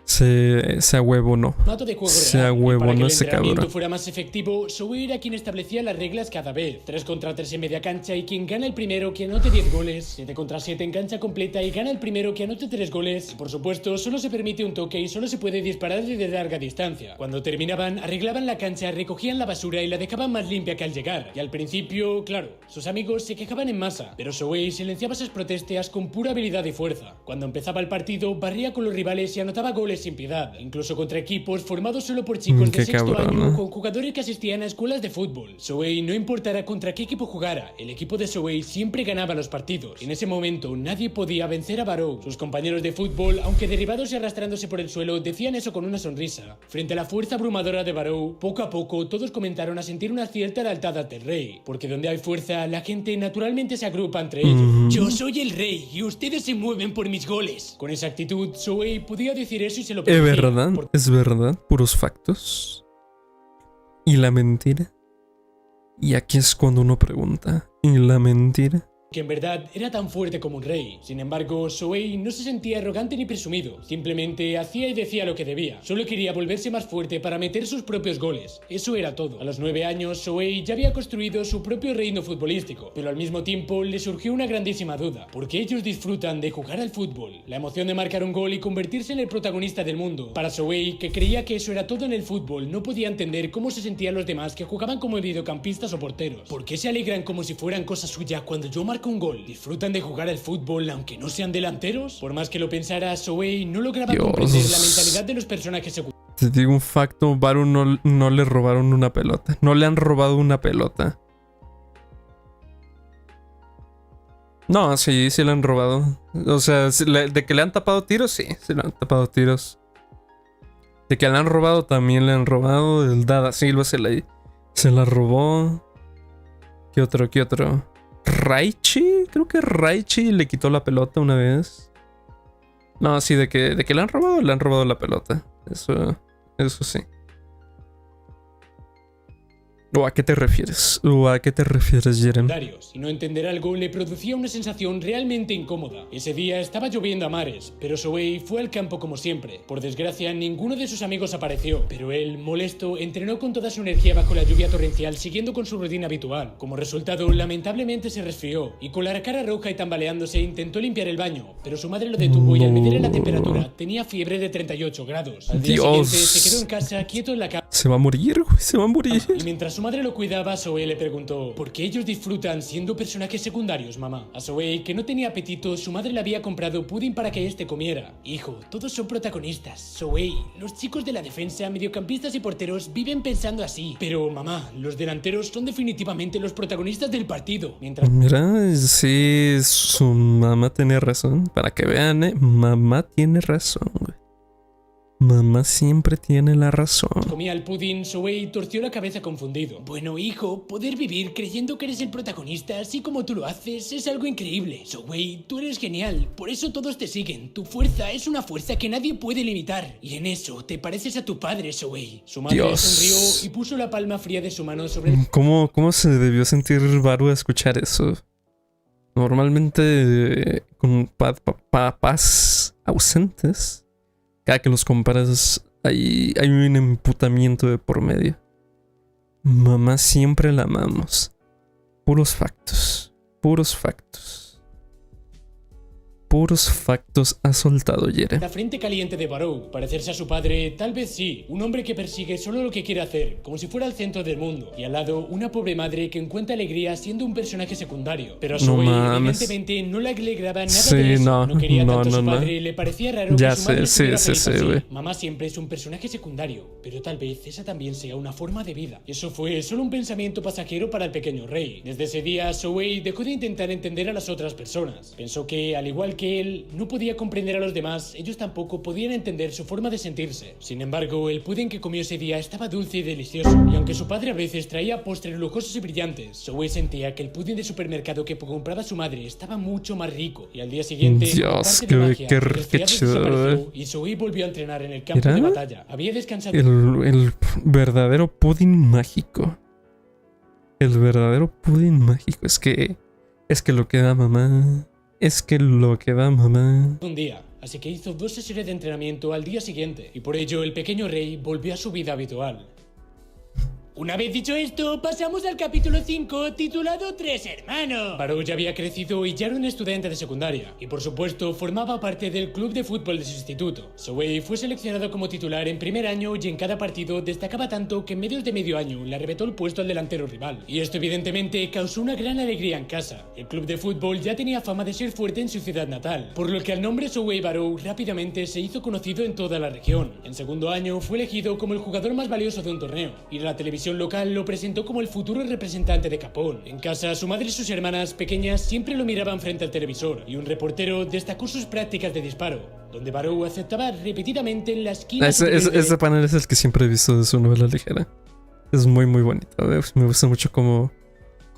Se ahuevonó. Se ahuevonó ese cabrón. Para que el entrenamiento fuera más efectivo, Zoe era quien establecía las reglas cada vez. 3 contra 3 en media cancha y quien gana el primero que anote 10 goles. 7 contra 7 en cancha completa y gana el primero que anote 3 goles. Y por supuesto, solo se permite un toque y solo se puede disparar desde larga distancia. Cuando terminaban, arreglaban la cancha, recogían la basura y la dejaban más limpia que al llegar. Y al principio, claro, sus amigos se quejaban en masa, pero Zoe silenciaba esas protestas con pura habilidad y fuerza. Cuando empezaba el partido, barría con los rivales y anotaba goles sin piedad, incluso contra equipos formados solo por chicos de sexto año, con jugadores que asistían a escuelas de fútbol. Zoe, no importara contra qué equipo jugara, el equipo de Zoe siempre ganaba los partidos. En ese momento nadie podía vencer a Barrow. Sus compañeros de fútbol, aunque derribados y arrastrándose por el suelo, decían eso con una sonrisa. Frente a la fuerza abrumadora de Barrow, poco a poco todos comenzaron a sentir una cierta lealtad ante el rey, porque donde hay fuerza, la gente naturalmente se agrupa entre ellos. Yo soy el rey y ustedes se mueven por mis goles. Con esa actitud, Zoe podía decir eso y se lo permitía. Es verdad, puros factos. ¿Y la mentira? Y aquí es cuando uno pregunta, ¿y la mentira? Que en verdad era tan fuerte como un rey. Sin embargo, Zoe no se sentía arrogante ni presumido. Simplemente hacía y decía lo que debía. Solo quería volverse más fuerte para meter sus propios goles. Eso era todo. A los 9 años, Zoe ya había construido su propio reino futbolístico. Pero al mismo tiempo le surgió una grandísima duda. ¿Por qué ellos disfrutan de jugar al fútbol? La emoción de marcar un gol y convertirse en el protagonista del mundo. Para Zoe, que creía que eso era todo en el fútbol, no podía entender cómo se sentían los demás que jugaban como videocampistas o porteros. ¿Por qué se alegran como si fueran cosa suya cuando yo marco un gol? ¿Disfrutan de jugar al fútbol aunque no sean delanteros? Por más que lo pensara, Zoe no lograba comprender la mentalidad de los personajes secundarios. Te digo un facto, Barrow no le robaron una pelota. No le han robado una pelota. No, sí le han robado. O sea, de que le han tapado tiros, sí, se le han tapado tiros. De que le han robado, también le han robado. El Dada Silva se la robó. ¿Qué otro? Raichi, creo que Raichi le quitó la pelota una vez. No, sí, de que le han robado la pelota. Eso sí. ¿O a qué te refieres? Jerem? Y no entender algo le producía una sensación realmente incómoda. Ese día estaba lloviendo a mares, pero Zoe fue al campo como siempre. Por desgracia, ninguno de sus amigos apareció, pero él, molesto, entrenó con toda su energía bajo la lluvia torrencial, siguiendo con su rutina habitual. Como resultado, lamentablemente se resfrió, y con la cara roja y tambaleándose intentó limpiar el baño, pero su madre lo detuvo y al medirle la temperatura, tenía fiebre de 38 grados. Al día siguiente se quedó en casa, quieto en la cama. Se va a morir, güey, se va a morir. Y mientras su madre lo cuidaba, Zoe le preguntó: ¿por qué ellos disfrutan siendo personajes secundarios, mamá? A Zoe, que no tenía apetito, su madre le había comprado pudding para que éste comiera. Hijo, todos son protagonistas. Zoe, los chicos de la defensa, mediocampistas y porteros viven pensando así. Pero, mamá, los delanteros son definitivamente los protagonistas del partido. Mientras... Mira, sí, su mamá tiene razón. Para que vean, mamá tiene razón, güey. Mamá siempre tiene la razón. Comía el pudding, Zoe torció la cabeza confundido. Bueno, hijo, poder vivir creyendo que eres el protagonista así como tú lo haces es algo increíble. Zoe, tú eres genial, por eso todos te siguen. Tu fuerza es una fuerza que nadie puede limitar. Y en eso te pareces a tu padre, Zoe. Su madre sonrió y puso la palma fría de su mano sobre el... ¿Cómo se debió sentir Baru a escuchar eso? Normalmente con papás ausentes, cada que los comparas hay un emputamiento de por medio. Mamá siempre la amamos. Puros factos. Puros factos. Puros factos ha soltado Yere. La frente caliente de Barrow. Parecerse a su padre, tal vez sí. Un hombre que persigue solo lo que quiere hacer, como si fuera el centro del mundo. Y al lado, una pobre madre que encuentra alegría siendo un personaje secundario. Pero a Zoe, evidentemente, no le alegraba nada de eso. No quería tanto a su padre, le parecía raro que su madre estuviera feliz así. Mamá siempre es un personaje secundario, pero tal vez esa también sea una forma de vida. Eso fue solo un pensamiento pasajero para el pequeño rey. Desde ese día, Zoe dejó de intentar entender a las otras personas. Pensó que, al igual que él no podía comprender a los demás, ellos tampoco podían entender su forma de sentirse. Sin embargo, el pudding que comió ese día estaba dulce y delicioso, y aunque su padre a veces traía postres lujosos y brillantes, Zoe sentía que el pudding de supermercado que compraba su madre estaba mucho más rico. Y al día siguiente, Dios, qué chido, y Zoe volvió a entrenar en el campo de batalla. Había descansado. El verdadero pudding mágico. El verdadero pudding mágico. Es que lo que da mamá. Un día, así que hizo 2 sesiones de entrenamiento al día siguiente, y por ello el pequeño rey volvió a su vida habitual. Una vez dicho esto, pasamos al capítulo 5, titulado Tres Hermanos. Barrow ya había crecido y ya era un estudiante de secundaria, y por supuesto formaba parte del club de fútbol de su instituto. Zoe fue seleccionado como titular en primer año y en cada partido destacaba tanto que en menos de medio año le arrebató el puesto al delantero rival. Y esto evidentemente causó una gran alegría en casa. El club de fútbol ya tenía fama de ser fuerte en su ciudad natal, por lo que el nombre Zoe Barrow rápidamente se hizo conocido en toda la región. En segundo año fue elegido como el jugador más valioso de un torneo, y la televisión local lo presentó como el futuro representante de Capón. En casa, su madre y sus hermanas pequeñas siempre lo miraban frente al televisor, y un reportero destacó sus prácticas de disparo, donde Barrow aceptaba repetidamente en la esquina. Ese panel es el que siempre he visto de su novela ligera. Es muy muy bonito. Me gusta mucho cómo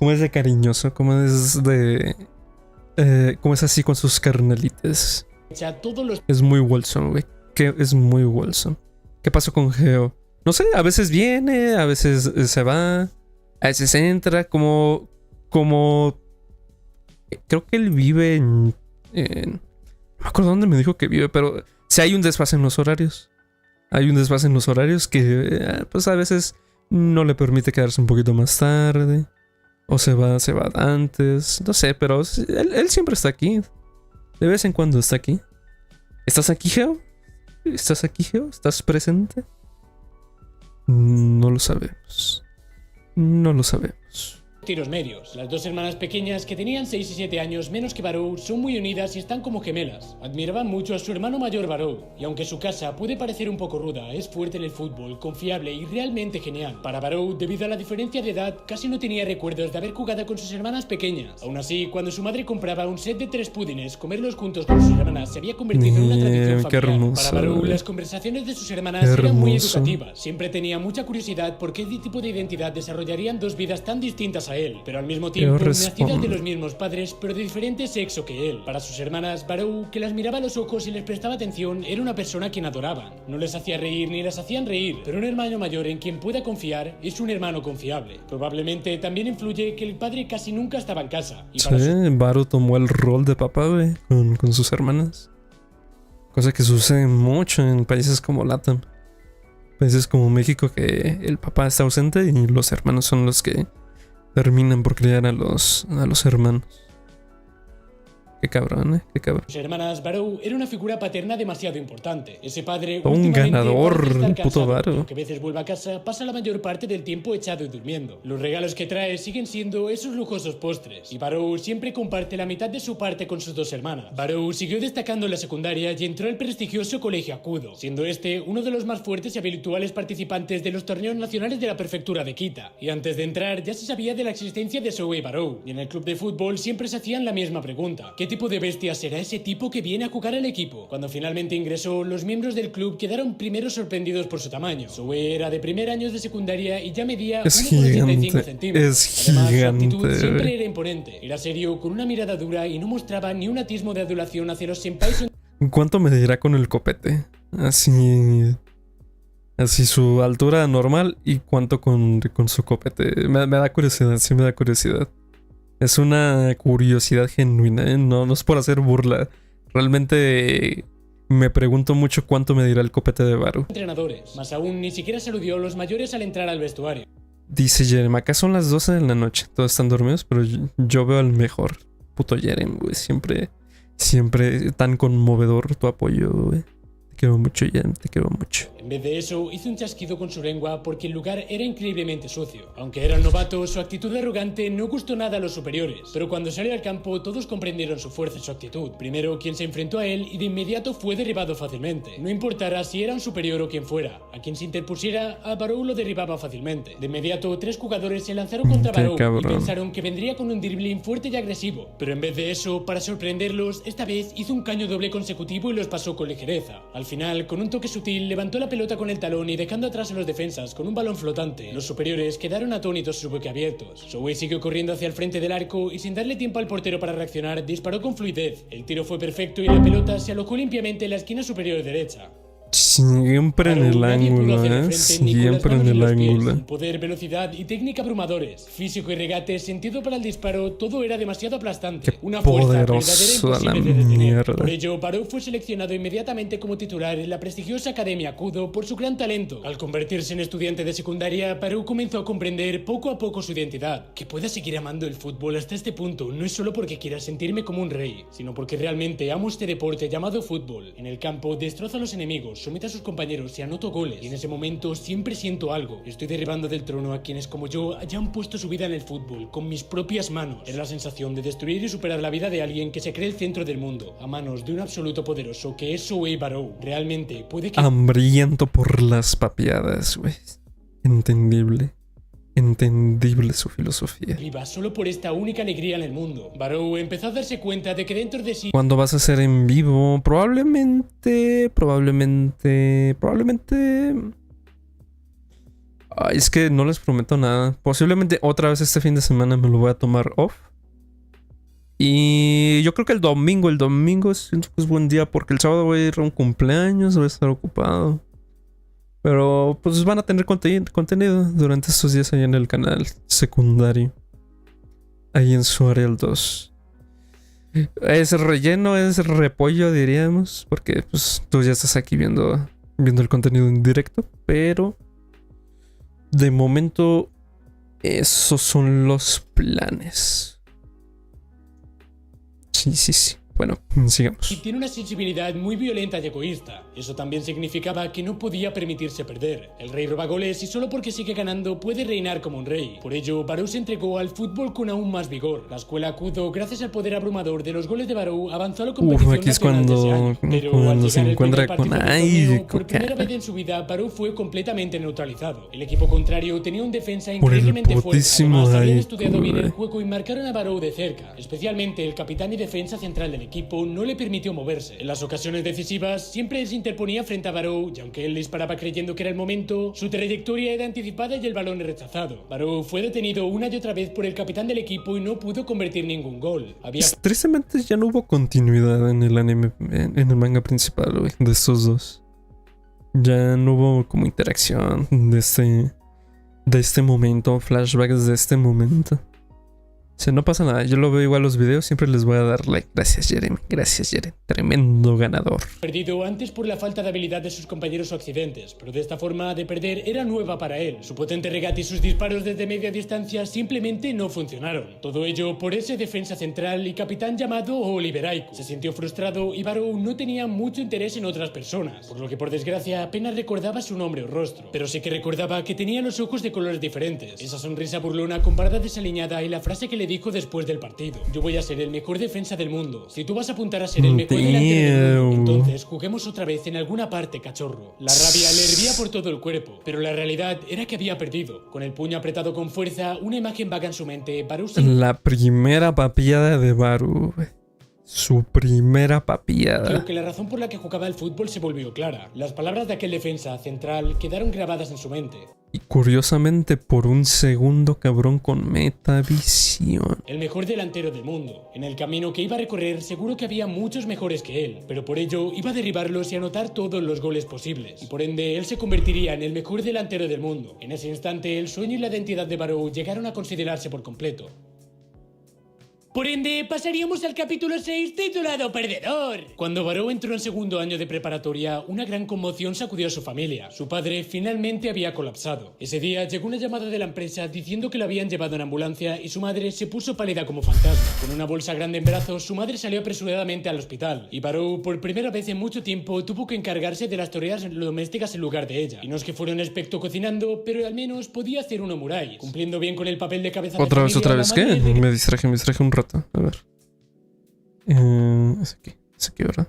es de cariñoso, cómo es así con sus carnalitas. Es muy wholesome, güey. Es muy wholesome. ¿Qué pasó con Geo? No sé, a veces viene, a veces se va, a veces entra, como creo que él vive no me acuerdo dónde me dijo que vive, pero sí hay un desfase en los horarios. Hay un desfase en los horarios que pues a veces no le permite quedarse un poquito más tarde, o se va antes, no sé, pero él siempre está aquí. De vez en cuando está aquí. ¿Estás aquí, Geo? ¿Estás presente? No lo sabemos. Tiros medios. Las 2 hermanas pequeñas, que tenían 6 y 7 años menos que Barrow, son muy unidas y están como gemelas. Admiraban mucho a su hermano mayor Barrow, y aunque su casa puede parecer un poco ruda, es fuerte en el fútbol, confiable y realmente genial. Para Barrow, debido a la diferencia de edad, casi no tenía recuerdos de haber jugado con sus hermanas pequeñas. Aún así, cuando su madre compraba un set de 3 pudines, comerlos juntos con sus hermanas se había convertido en una tradición familiar. Hermoso, para Barrow, las conversaciones de sus hermanas eran muy educativas. Siempre tenía mucha curiosidad por qué tipo de identidad desarrollarían 2 vidas tan distintas a él, pero al mismo tiempo nacidas de los mismos padres, pero de diferente sexo que él. Para sus hermanas, Barrow, que las miraba a los ojos y les prestaba atención, era una persona a quien adoraban. No les hacía reír ni las hacían reír, pero un hermano mayor en quien pueda confiar es un hermano confiable. Probablemente también influye que el padre casi nunca estaba en casa. Y Barrow tomó el rol de papá, güey, con sus hermanas. Cosa que sucede mucho en países como LATAM. Países como México, que el papá está ausente y los hermanos son los que terminan por criar a los hermanos. Qué cabrón, qué cabrón. Sus hermanas, Barrow era una figura paterna demasiado importante. Ese padre, un ganador, un puto Barrow. Aunque a veces vuelva a casa, pasa la mayor parte del tiempo echado y durmiendo. Los regalos que trae siguen siendo esos lujosos postres, y Barrow siempre comparte la mitad de su parte con sus 2 hermanas. Barrow siguió destacando en la secundaria y entró al prestigioso colegio Akudo, siendo este uno de los más fuertes y habituales participantes de los torneos nacionales de la prefectura de Kita. Y antes de entrar ya se sabía de la existencia de Zoe Barrow, y en el club de fútbol siempre se hacían la misma pregunta: ¿qué tipo de bestia será ese tipo que viene a jugar al equipo? Cuando finalmente ingresó, los miembros del club quedaron primero sorprendidos por su tamaño. Zoe era de primer año de secundaria y ya medía Es 1,85 gigante. centímetros. Es Además, su gigante, actitud siempre güey. era imponente. Era serio, con una mirada dura y no mostraba ni un atismo de adulación hacia los senpais. ¿Cuánto medirá con el copete? Así su altura normal y cuánto con su copete. Me da curiosidad, sí me da curiosidad. Es una curiosidad genuina, ¿eh? No es por hacer burla. Realmente me pregunto mucho cuánto medirá el copete de Baru. Entrenadores. Más aún, ni siquiera saludió a los mayores al entrar al vestuario. Dice Jerem, acá son las 12 de la noche. Todos están dormidos, pero yo veo al mejor. Puto Jerem, güey. Siempre tan conmovedor tu apoyo, güey. Te quiero mucho, Jerem, te quiero mucho. En vez de eso, hizo un chasquido con su lengua porque el lugar era increíblemente sucio. Aunque era un novato, su actitud arrogante no gustó nada a los superiores. Pero cuando salió al campo, todos comprendieron su fuerza y su actitud. Primero, quien se enfrentó a él y de inmediato fue derribado fácilmente. No importara si era un superior o quien fuera. A quien se interpusiera, a Barou lo derribaba fácilmente. De inmediato, 3 jugadores se lanzaron contra Qué Barou y cabrón. pensaron que vendría con un dribbling fuerte y agresivo. Pero en vez de eso, para sorprenderlos, esta vez hizo un caño doble consecutivo y los pasó con ligereza. Al final, con un toque sutil, levantó la pelota con el talón y dejando atrás a los defensas con un balón flotante. Los superiores quedaron atónitos y boquiabiertos. Zoe siguió corriendo hacia el frente del arco y sin darle tiempo al portero para reaccionar, disparó con fluidez. El tiro fue perfecto y la pelota se alojó limpiamente en la esquina superior derecha. Siempre en el Nadie pudo ángulo, hacerle ¿eh? frente ni con las Siempre en manos ni el los pies. ángulo. Poder, velocidad y técnica abrumadores. Físico y regate, sentido para el disparo, todo era demasiado aplastante. Qué Una fuerza verdadera poderoso a la imposible de detener. mierda. Por ello, Barou fue seleccionado inmediatamente como titular en la prestigiosa Academia Kudo por su gran talento. Al convertirse en estudiante de secundaria, Barou comenzó a comprender poco a poco su identidad. Que pueda seguir amando el fútbol hasta este punto no es solo porque quiera sentirme como un rey, sino porque realmente amo este deporte llamado fútbol. En el campo destrozo a los enemigos, somete a sus compañeros y anoto goles. Y en ese momento siempre siento algo. Estoy derribando del trono a quienes como yo hayan puesto su vida en el fútbol con mis propias manos. Es la sensación de destruir y superar la vida de alguien que se cree el centro del mundo a manos de un absoluto poderoso que es Zoe Barou. Realmente puede que... Hambriento por las papeadas, güey. Entendible. Entendible su filosofía. viva solo por esta única alegría en el mundo. Barou empezó a darse cuenta de que dentro de sí ¿Cuándo vas a hacer en vivo? Probablemente. Ay, es que no les prometo nada. Posiblemente otra vez este fin de semana me lo voy a tomar off. Y yo creo que el domingo es buen día porque el sábado voy a ir a un cumpleaños, voy a estar ocupado. Pero pues van a tener contenido durante estos días ahí en el canal secundario. Ahí en su Ariel 2. Es relleno, es repollo diríamos. Porque pues tú ya estás aquí viendo el contenido en directo. Pero de momento esos son los planes. Sí. Bueno, sigamos. y tiene una sensibilidad muy violenta y egoísta. Eso también significaba que no podía permitirse perder. El rey roba goles y solo porque sigue ganando puede reinar como un rey. Por ello, Barou se entregó al fútbol con aún más vigor. La escuela Kudo, gracias al poder abrumador de los goles de Barou, avanzó a la competición Aquí es nacional de ese cuando año. Pero al se llegar el encuentra primer con partido del ay, torneo, por coca. primera vez en su vida, Barou fue completamente neutralizado. El equipo contrario tenía un defensa Por el increíblemente fuerte. putísimo Además, habían Aiku, estudiado bien el güey. juego y marcaron a Barou de cerca. Especialmente el capitán y defensa central del equipo no le permitió moverse. En las ocasiones decisivas siempre se interponía frente a Barou y aunque él disparaba creyendo que era el momento, su trayectoria era anticipada y el balón rechazado. Barou fue detenido una y otra vez por el capitán del equipo y no pudo convertir ningún gol. Tristemente ya no hubo continuidad en el anime, en el manga principal, güey, de estos dos. Ya no hubo como interacción de este momento, flashbacks de este momento. O sea, no pasa nada, yo lo veo igual los videos, siempre les voy a dar like. Gracias, Jeremy. Tremendo ganador. Perdido antes por la falta de habilidad de sus compañeros o accidentes, pero de esta forma de perder era nueva para él. Su potente regate y sus disparos desde media distancia simplemente no funcionaron. Todo ello por ese defensa central y capitán llamado Oliver Aiku. Se sintió frustrado y Barou no tenía mucho interés en otras personas, por lo que por desgracia apenas recordaba su nombre o rostro. Pero sí que recordaba que tenía los ojos de colores diferentes, esa sonrisa burlona con barba desaliñada y la frase que le dijo después del partido: yo voy a ser el mejor defensa del mundo. Si tú vas a apuntar a ser el mejor delantero del mundo, entonces juguemos otra vez en alguna parte, cachorro. La rabia le hervía por todo el cuerpo, pero la realidad era que había perdido. Con el puño apretado con fuerza, una imagen vaga en su mente, Barou se... La primera papiada de Barou. Su primera papiada. Creo que la razón por la que jugaba al fútbol se volvió clara. Las palabras de aquel defensa central quedaron grabadas en su mente. Y curiosamente, por un segundo, cabrón, con metavisión. El mejor delantero del mundo. En el camino que iba a recorrer, seguro que había muchos mejores que él, pero por ello iba a derribarlos y anotar todos los goles posibles. Y por ende, él se convertiría en el mejor delantero del mundo. En ese instante, el sueño y la identidad de Barrow llegaron a considerarse por completo. Por ende, pasaríamos al capítulo 6 titulado Perdedor. Cuando Barrow entró en segundo año de preparatoria, una gran conmoción sacudió a su familia. Su padre finalmente había colapsado. Ese día llegó una llamada de la empresa diciendo que lo habían llevado en ambulancia y su madre se puso pálida como fantasma. Con una bolsa grande en brazos, su madre salió apresuradamente al hospital. Y Barrow, por primera vez en mucho tiempo, tuvo que encargarse de las tareas domésticas en lugar de ella. Y no es que fuera un experto cocinando, pero al menos podía hacer un omurai, cumpliendo bien con el papel de cabeza de familia. Otra vez, ¿qué? Me distraje un rato. A ver. Es aquí, ¿verdad?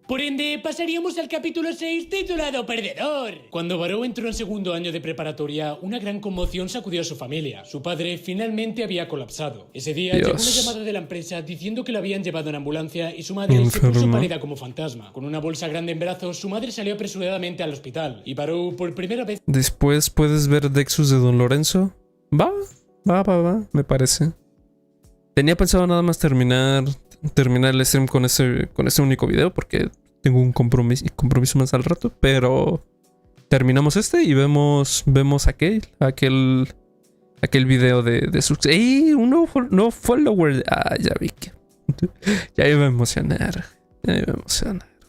Por ende, pasaríamos al capítulo 6 titulado Perdedor. Cuando Barrow entró en segundo año de preparatoria, una gran conmoción sacudió a su familia. Su padre finalmente había colapsado. Ese día llegó una llamada de la empresa diciendo que lo habían llevado en ambulancia y su madre se puso pálida como fantasma. Con una bolsa grande en brazos, su madre salió apresuradamente al hospital. Y Barrow, por primera vez... Después puedes ver Dexus de Don Lorenzo. Va, me parece. Tenía pensado nada más terminar el stream con ese único video porque tengo un compromiso más al rato, pero terminamos este y vemos aquel video de su... ¡Ey! Un nuevo follower. Ah, ya vi que... ya iba a emocionar.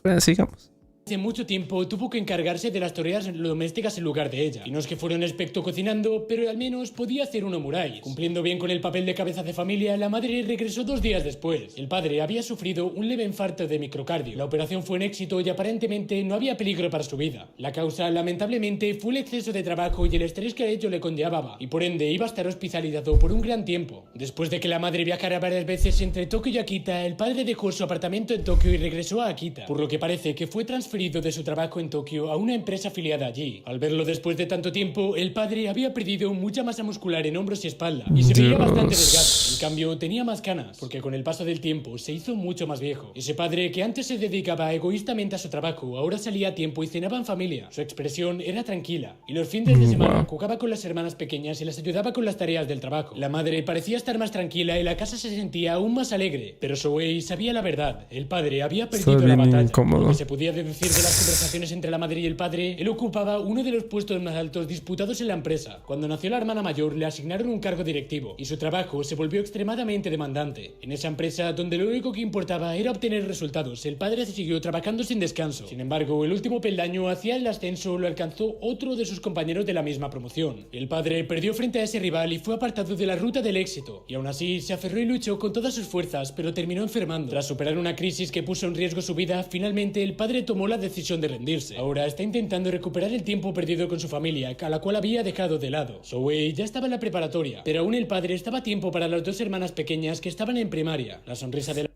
Bueno, sigamos. Hace mucho tiempo tuvo que encargarse de las tareas domésticas en lugar de ella. Y no es que fuera un experto cocinando, pero al menos podía hacer un omurai. Cumpliendo bien con el papel de cabeza de familia, la madre regresó 2 días después. El padre había sufrido un leve infarto de microcardio. La operación fue un éxito y aparentemente no había peligro para su vida. La causa, lamentablemente, fue el exceso de trabajo y el estrés que ello le conllevaba. Y por ende iba a estar hospitalizado por un gran tiempo. Después de que la madre viajara varias veces entre Tokio y Akita, el padre dejó su apartamento en Tokio y regresó a Akita. Por lo que parece que fue transferido de su trabajo en Tokio a una empresa afiliada allí. Al verlo después de tanto tiempo, el padre había perdido mucha masa muscular en hombros y espalda y se veía bastante delgado. En cambio, tenía más canas, porque con el paso del tiempo se hizo mucho más viejo. Ese padre que antes se dedicaba egoístamente a su trabajo, ahora salía a tiempo y cenaba en familia. Su expresión era tranquila y los fines de semana jugaba con las hermanas pequeñas y les ayudaba con las tareas del trabajo. La madre parecía estar más tranquila y la casa se sentía aún más alegre, pero Souei sabía la verdad. El padre había perdido la batalla. Lo que se podía deducir de las conversaciones entre la madre y el padre, él ocupaba uno de los puestos más altos disputados en la empresa. Cuando nació la hermana mayor, le asignaron un cargo directivo y su trabajo se volvió extremadamente demandante. En esa empresa, donde lo único que importaba era obtener resultados, el padre siguió trabajando sin descanso. Sin embargo, el último peldaño hacia el ascenso lo alcanzó otro de sus compañeros de la misma promoción. El padre perdió frente a ese rival y fue apartado de la ruta del éxito, y aún así se aferró y luchó con todas sus fuerzas, pero terminó enfermando. Tras superar una crisis que puso en riesgo su vida, finalmente el padre tomó la decisión de rendirse. Ahora está intentando recuperar el tiempo perdido con su familia, a la cual había dejado de lado. Souei ya estaba en la preparatoria, pero aún el padre estaba a tiempo para las 2 hermanas pequeñas que estaban en primaria. La sonrisa de la...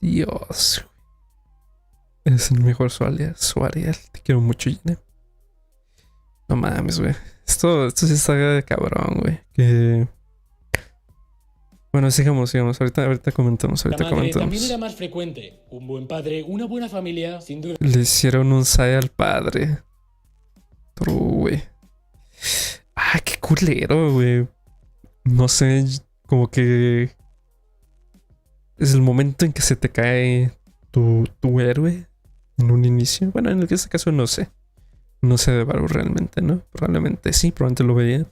Dios. Es el mejor Suariel. Te quiero mucho, Gine. No mames, güey. Esto sí está cabrón, güey. Que... Bueno, sigamos. Ahorita comentamos. La madre también era más frecuente. Un buen padre, una buena familia, sin duda. Le hicieron un sai al padre. True, güey. Ah, qué culero, güey. No sé, como que... Es el momento en que se te cae tu héroe en un inicio. Bueno, en este caso no sé. No sé de Barrow realmente, ¿no? Probablemente sí, probablemente lo veía,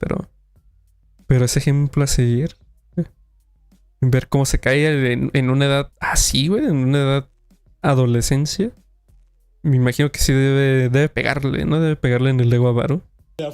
pero ese ejemplo a seguir... Ver cómo se cae en una edad así, güey, en una edad adolescencia. Me imagino que sí debe pegarle, ¿no? Debe pegarle en el ego a Barrow.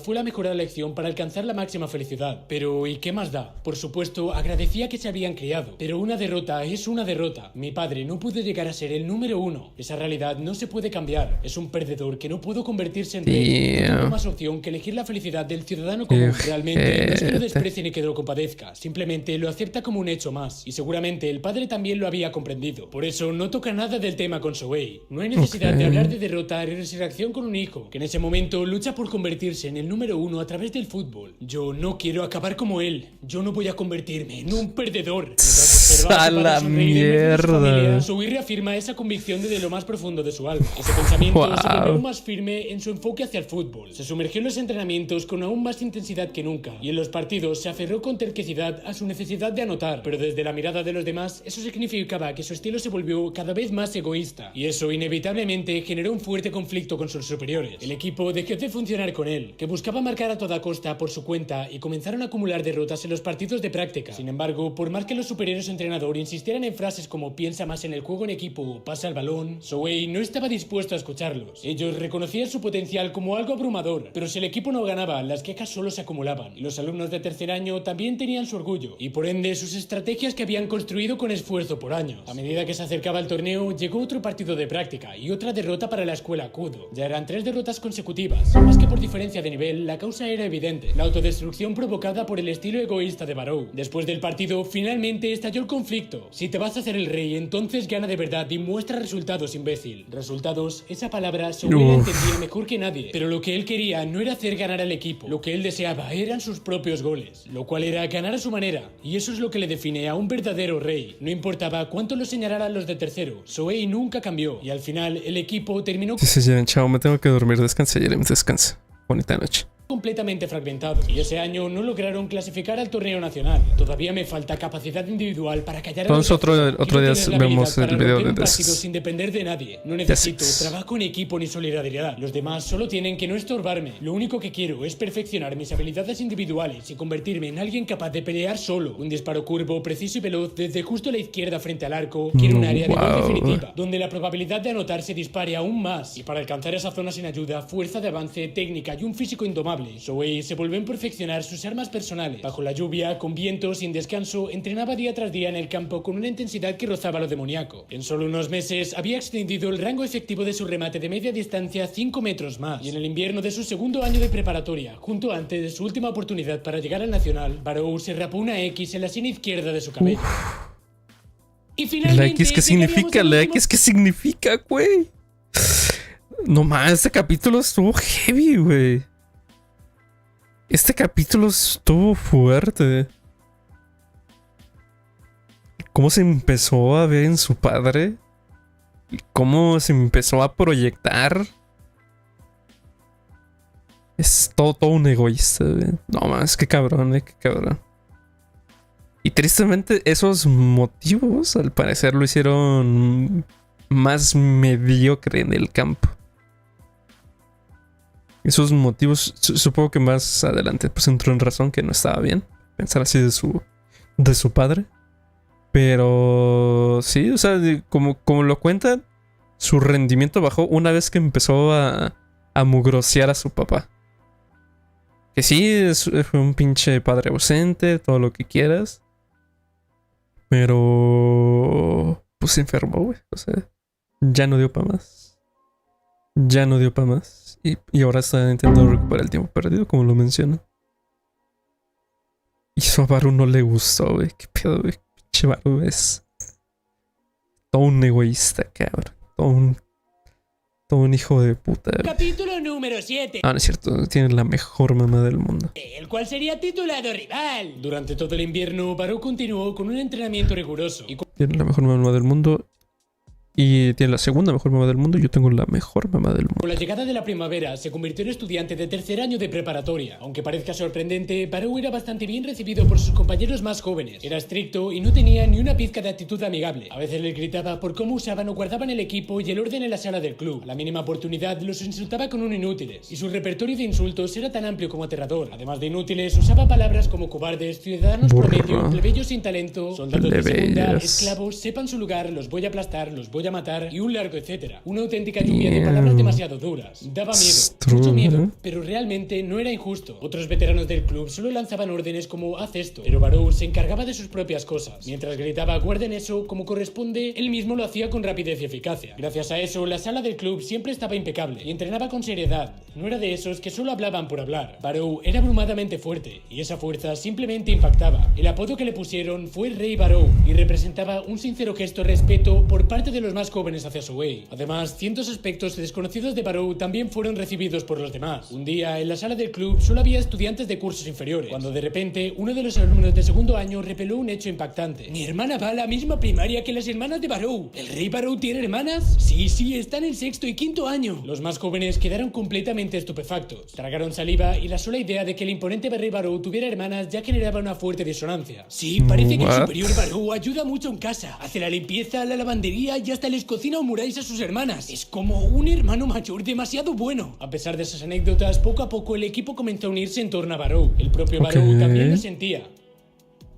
Fue la mejor elección para alcanzar la máxima felicidad. Pero ¿y qué más da? Por supuesto, agradecía que se habían criado. Pero una derrota es una derrota. Mi padre no pudo llegar a ser el número 1. Esa realidad no se puede cambiar. Es un perdedor que no pudo convertirse en rey. No tuvo más opción que elegir la felicidad del ciudadano común. Realmente no es que lo desprecie ni que lo compadezca. Simplemente lo acepta como un hecho más. Y seguramente el padre también lo había comprendido. Por eso no toca nada del tema con Souei. No hay necesidad de hablar de derrota y resurrección con un hijo, que en ese momento lucha por convertirse en en el número 1 a través del fútbol. Yo no quiero acabar como él. Yo no voy a convertirme en un perdedor. ¡A la mierda! Zoe reafirma esa convicción desde lo más profundo de su alma. Ese pensamiento se volvió aún más firme en su enfoque hacia el fútbol. Se sumergió en los entrenamientos con aún más intensidad que nunca, y en los partidos se aferró con terquedad a su necesidad de anotar. Pero desde la mirada de los demás, eso significaba que su estilo se volvió cada vez más egoísta, y eso inevitablemente generó un fuerte conflicto con sus superiores. El equipo dejó de funcionar con él, que buscaba marcar a toda costa por su cuenta, y comenzaron a acumular derrotas en los partidos de práctica. Sin embargo, por más que los superiores entrenador insistieran en frases como piensa más en el juego en equipo o pasa el balón, Zoe no estaba dispuesto a escucharlos. Ellos reconocían su potencial como algo abrumador, pero si el equipo no ganaba, las quejas solo se acumulaban, y los alumnos de tercer año también tenían su orgullo, y por ende sus estrategias que habían construido con esfuerzo por años. A medida que se acercaba el torneo, llegó otro partido de práctica y otra derrota para la escuela Kudo. Ya eran 3 derrotas consecutivas. Más que por diferencia de nivel, la causa era evidente: la autodestrucción provocada por el estilo egoísta de Barrow. Después del partido, finalmente estalló el conflicto. Si te vas a hacer el rey, entonces gana de verdad y muestra resultados, imbécil. Resultados, esa palabra Zoe la entendía mejor que nadie, pero lo que él quería no era hacer ganar al equipo. Lo que él deseaba eran sus propios goles, lo cual era ganar a su manera, y eso es lo que le define a un verdadero rey. No importaba cuánto lo señalaran los de tercero, Zoe nunca cambió, y al final el equipo terminó... Dice Jeremy, chao, me tengo que dormir, descansa Jeremy, descansa. Bonita noche. Completamente fragmentado, y ese año no lograron clasificar al torneo nacional. Todavía me falta capacidad individual para callar a los... Entonces otro día vemos el video de partido sin depender de nadie. No necesito trabajo en equipo ni solidaridad. Los demás solo tienen que no estorbarme. Lo único que quiero es perfeccionar mis habilidades individuales y convertirme en alguien capaz de pelear solo. Un disparo curvo, preciso y veloz desde justo a la izquierda frente al arco. Quiero un área de gol definitiva, donde la probabilidad de anotar se dispare aún más. Y para alcanzar esa zona sin ayuda, fuerza de avance, técnica y un físico indomable. Zoe se volvió a perfeccionar sus armas personales. Bajo la lluvia, con viento, sin descanso, entrenaba día tras día en el campo con una intensidad que rozaba lo demoníaco. En solo unos meses había extendido el rango efectivo de su remate de media distancia 5 metros más. Y en el invierno de su segundo año de preparatoria, junto antes de su última oportunidad para llegar al Nacional, Barrow se rapó una X en la sien izquierda de su cabello. Y finalmente, ¿la X qué significa? ¿La X qué significa, güey? No más, este capítulo estuvo heavy, güey. Este capítulo estuvo fuerte. Cómo se empezó a ver en su padre. Cómo se empezó a proyectar. Es todo un egoísta, güey. No más, qué cabrón, qué cabrón. Y tristemente esos motivos al parecer lo hicieron más mediocre en el campo. Esos motivos, supongo que más adelante pues entró en razón que no estaba bien pensar así de su padre. Pero sí, o sea, como lo cuentan, su rendimiento bajó una vez que empezó a mugrosear a su papá. Que sí, fue un pinche padre ausente, todo lo que quieras. Pero pues se enfermó, güey. O sea, ya no dio para más. Ya no dio para más. Y ahora está intentando recuperar el tiempo perdido, como lo menciono. Y eso a Baru no le gustó, güey. Qué pedo, güey. Pinche Baru es todo un egoísta, cabrón. Todo un hijo de puta, güey. Capítulo número 7. Ah, no es cierto. Tiene la mejor mamá del mundo. El cual sería titulado rival. Durante todo el invierno, Baru continuó con un entrenamiento riguroso. Tiene la mejor mamá del mundo. Y tiene la segunda mejor mamá del mundo. Yo tengo la mejor mamá del mundo. Con la llegada de la primavera, se convirtió en estudiante de tercer año de preparatoria. Aunque parezca sorprendente, Barrow era bastante bien recibido por sus compañeros más jóvenes. Era estricto y no tenía ni una pizca de actitud amigable. A veces les gritaba por cómo usaban o guardaban el equipo y el orden en la sala del club. A la mínima oportunidad los insultaba con un inútiles. Y su repertorio de insultos era tan amplio como aterrador. Además de inútiles, usaba palabras como cobardes, ciudadanos promedio, plebeyos sin talento, soldados de segunda, esclavos, sepan su lugar, los voy a aplastar, los voy a matar y un largo etcétera. Una auténtica lluvia de palabras demasiado duras. Daba miedo, mucho miedo, pero realmente no era injusto. Otros veteranos del club solo lanzaban órdenes como haz esto, pero Barrow se encargaba de sus propias cosas. Mientras gritaba guarden eso como corresponde, él mismo lo hacía con rapidez y eficacia. Gracias a eso, la sala del club siempre estaba impecable y entrenaba con seriedad. No era de esos que solo hablaban por hablar. Barrow era abrumadamente fuerte y esa fuerza simplemente impactaba. El apodo que le pusieron fue Rey Barrow y representaba un sincero gesto de respeto por parte de los los más jóvenes hacia Souei. Además, cientos aspectos desconocidos de Barou también fueron recibidos por los demás. Un día, en la sala del club, solo había estudiantes de cursos inferiores, cuando de repente, uno de los alumnos de segundo año reveló un hecho impactante. Mi hermana va a la misma primaria que las hermanas de Barou. ¿El rey Barou tiene hermanas? Sí, están en sexto y quinto año. Los más jóvenes quedaron completamente estupefactos. Tragaron saliva y la sola idea de que el imponente rey Barou tuviera hermanas ya generaba una fuerte disonancia. Sí, parece que el superior Barou ayuda mucho en casa. Hace la limpieza, la lavandería y hasta les cocina omuráis a sus hermanas. Es como un hermano mayor demasiado bueno. A pesar de esas anécdotas, poco a poco el equipo comenzó a unirse en torno a Barou. El propio Barou también lo sentía.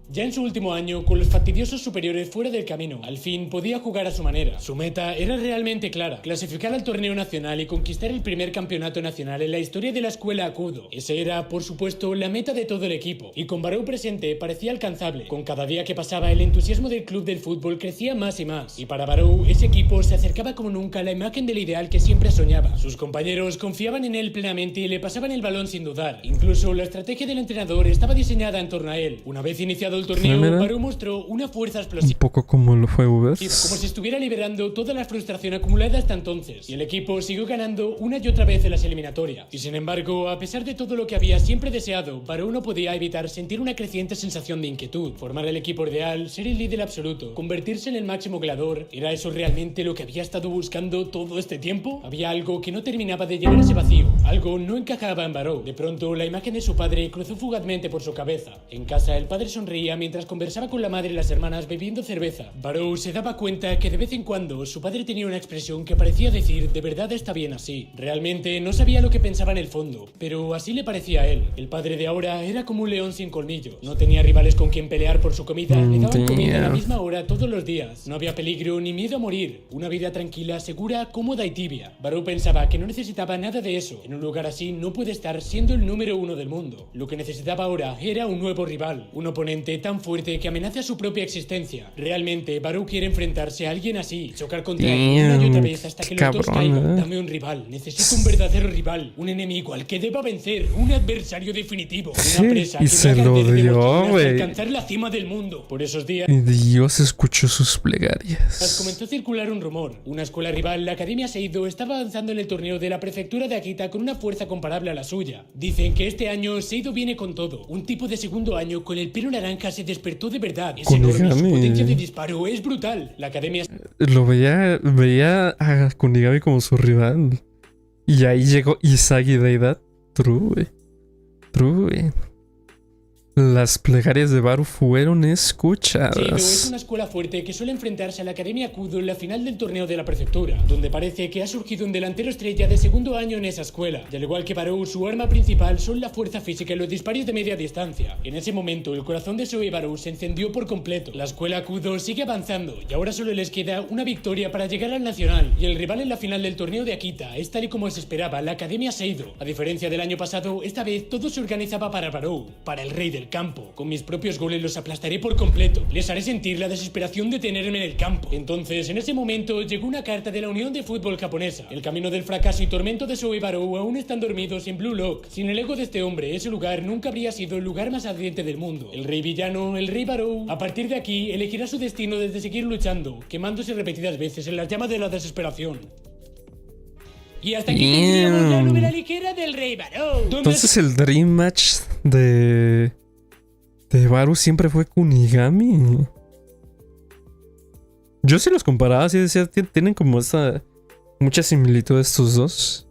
Ya en su último año, con los fastidiosos superiores fuera del camino, al fin podía jugar a su manera. Su meta era realmente clara: clasificar al torneo nacional y conquistar el primer campeonato nacional en la historia de la escuela Akudo. Esa era, por supuesto, la meta de todo el equipo, y con Barou presente parecía alcanzable. Con cada día que pasaba, el entusiasmo del club del fútbol crecía más y más, y para Barou, ese equipo se acercaba como nunca a la imagen del ideal que siempre soñaba. Sus compañeros confiaban en él plenamente y le pasaban el balón sin dudar. Incluso la estrategia del entrenador estaba diseñada en torno a él. Una vez iniciado el torneo, Barou mostró una fuerza explosiva. Un poco como lo fue Ubers. Como si estuviera liberando toda la frustración acumulada hasta entonces. Y el equipo siguió ganando una y otra vez en las eliminatorias. Y sin embargo, a pesar de todo lo que había siempre deseado, Barou no podía evitar sentir una creciente sensación de inquietud. Formar el equipo ideal, ser el líder absoluto, convertirse en el máximo goleador, ¿era eso realmente lo que había estado buscando todo este tiempo? Había algo que no terminaba de llenar ese vacío. Algo no encajaba en Barou. De pronto, la imagen de su padre cruzó fugazmente por su cabeza. En casa, el padre sonreía mientras conversaba con la madre y las hermanas bebiendo cerveza. Barou se daba cuenta que de vez en cuando su padre tenía una expresión que parecía decir: de verdad está bien así. Realmente no sabía lo que pensaba en el fondo, pero así le parecía a él. El padre de ahora era como un león sin colmillos. No tenía rivales con quien pelear por su comida, le daban comida a la misma hora todos los días. No había peligro ni miedo a morir. Una vida tranquila, segura, cómoda y tibia. Barou pensaba que no necesitaba nada de eso. En un lugar así no puede estar siendo el número uno del mundo. Lo que necesitaba ahora era un nuevo rival, un oponente tan fuerte que amenaza su propia existencia. Realmente, Barou quiere enfrentarse a alguien así, chocar contra él una y otra vez hasta que los dos caigan. Dame un rival, necesito un verdadero rival, un enemigo al que deba vencer, un adversario definitivo, una presa y que se me haga lo arder de dio, emoción hasta güey. alcanzar la cima del mundo. Por esos días Y Dios escuchó sus plegarias. comenzó a circular un rumor. Una escuela rival, la Academia Seido, estaba avanzando en el torneo de la prefectura de Akita con una fuerza comparable a la suya. Dicen que este año Seido viene con todo. Un tipo de segundo año con el pelo naranja se despertó de verdad. Es enorme, su potencia de disparo es brutal. La Academia Lo veía a Kunigami como su rival. Y ahí llegó Isagi Deidad. True. Las plegarias de Barou fueron escuchadas. Seido es una escuela fuerte que suele enfrentarse a la Academia Kudo en la final del torneo de la prefectura, donde parece que ha surgido un delantero estrella de segundo año en esa escuela. Y al igual que Barou, su arma principal son la fuerza física y los disparos de media distancia. En ese momento, el corazón de Soei Barou se encendió por completo. La escuela Kudo sigue avanzando y ahora solo les queda una victoria para llegar al nacional. Y el rival en la final del torneo de Akita es tal y como se esperaba, la Academia Seido. A diferencia del año pasado, esta vez todo se organizaba para Barou, para el rey del campo. Con mis propios goles los aplastaré por completo. Les haré sentir la desesperación de tenerme en el campo. Entonces, en ese momento, llegó una carta de la Unión de Fútbol Japonesa. El camino del fracaso y tormento de Soei Barou aún están dormidos en Blue Lock. Sin el ego de este hombre, ese lugar nunca habría sido el lugar más ardiente del mundo. El rey villano, el rey Barou, a partir de aquí, elegirá su destino desde seguir luchando, quemándose repetidas veces en las llamas de la desesperación. Y hasta aquí tendríamos la novela ligera del rey Barou. Entonces el Dream Match de Barou siempre fue Kunigami. Yo sí los comparaba, sí decía, tienen como esta mucha similitud estos dos.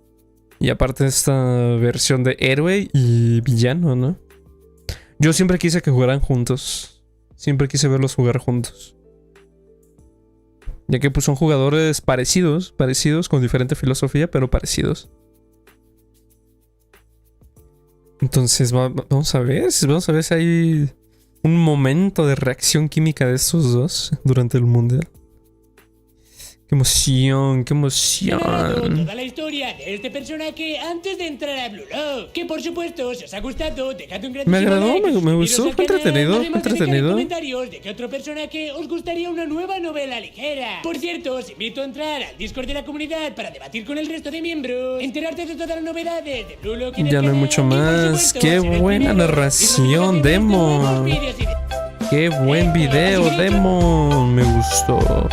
Y aparte esta versión de héroe y villano, ¿no? Yo siempre quise que jugaran juntos. Siempre quise verlos jugar juntos. Ya que pues son jugadores parecidos, con diferente filosofía, pero parecidos. Entonces vamos a ver si hay un momento de reacción química de estos dos durante el mundial. ¡Qué emoción! ¡Qué emoción! Toda la historia de este personaje antes de entrar a Blue Lock. Que por supuesto, si os ha gustado, dejad un grandísimo Me agradó, like, me gustó, fue entretenido, además de dejar en comentarios de qué otro personaje os gustaría una nueva novela ligera. Por cierto, os invito a entrar al Discord de la comunidad para debatir con el resto de miembros, enterarte de todas las novedades de Blue Lock en el Ya no hay canal, mucho y, por más. supuesto, ¡Qué ser el buena primero narración, en suscribirse a Demon! nuevos vídeos y ¡Qué buen video, Demon! Me gustó.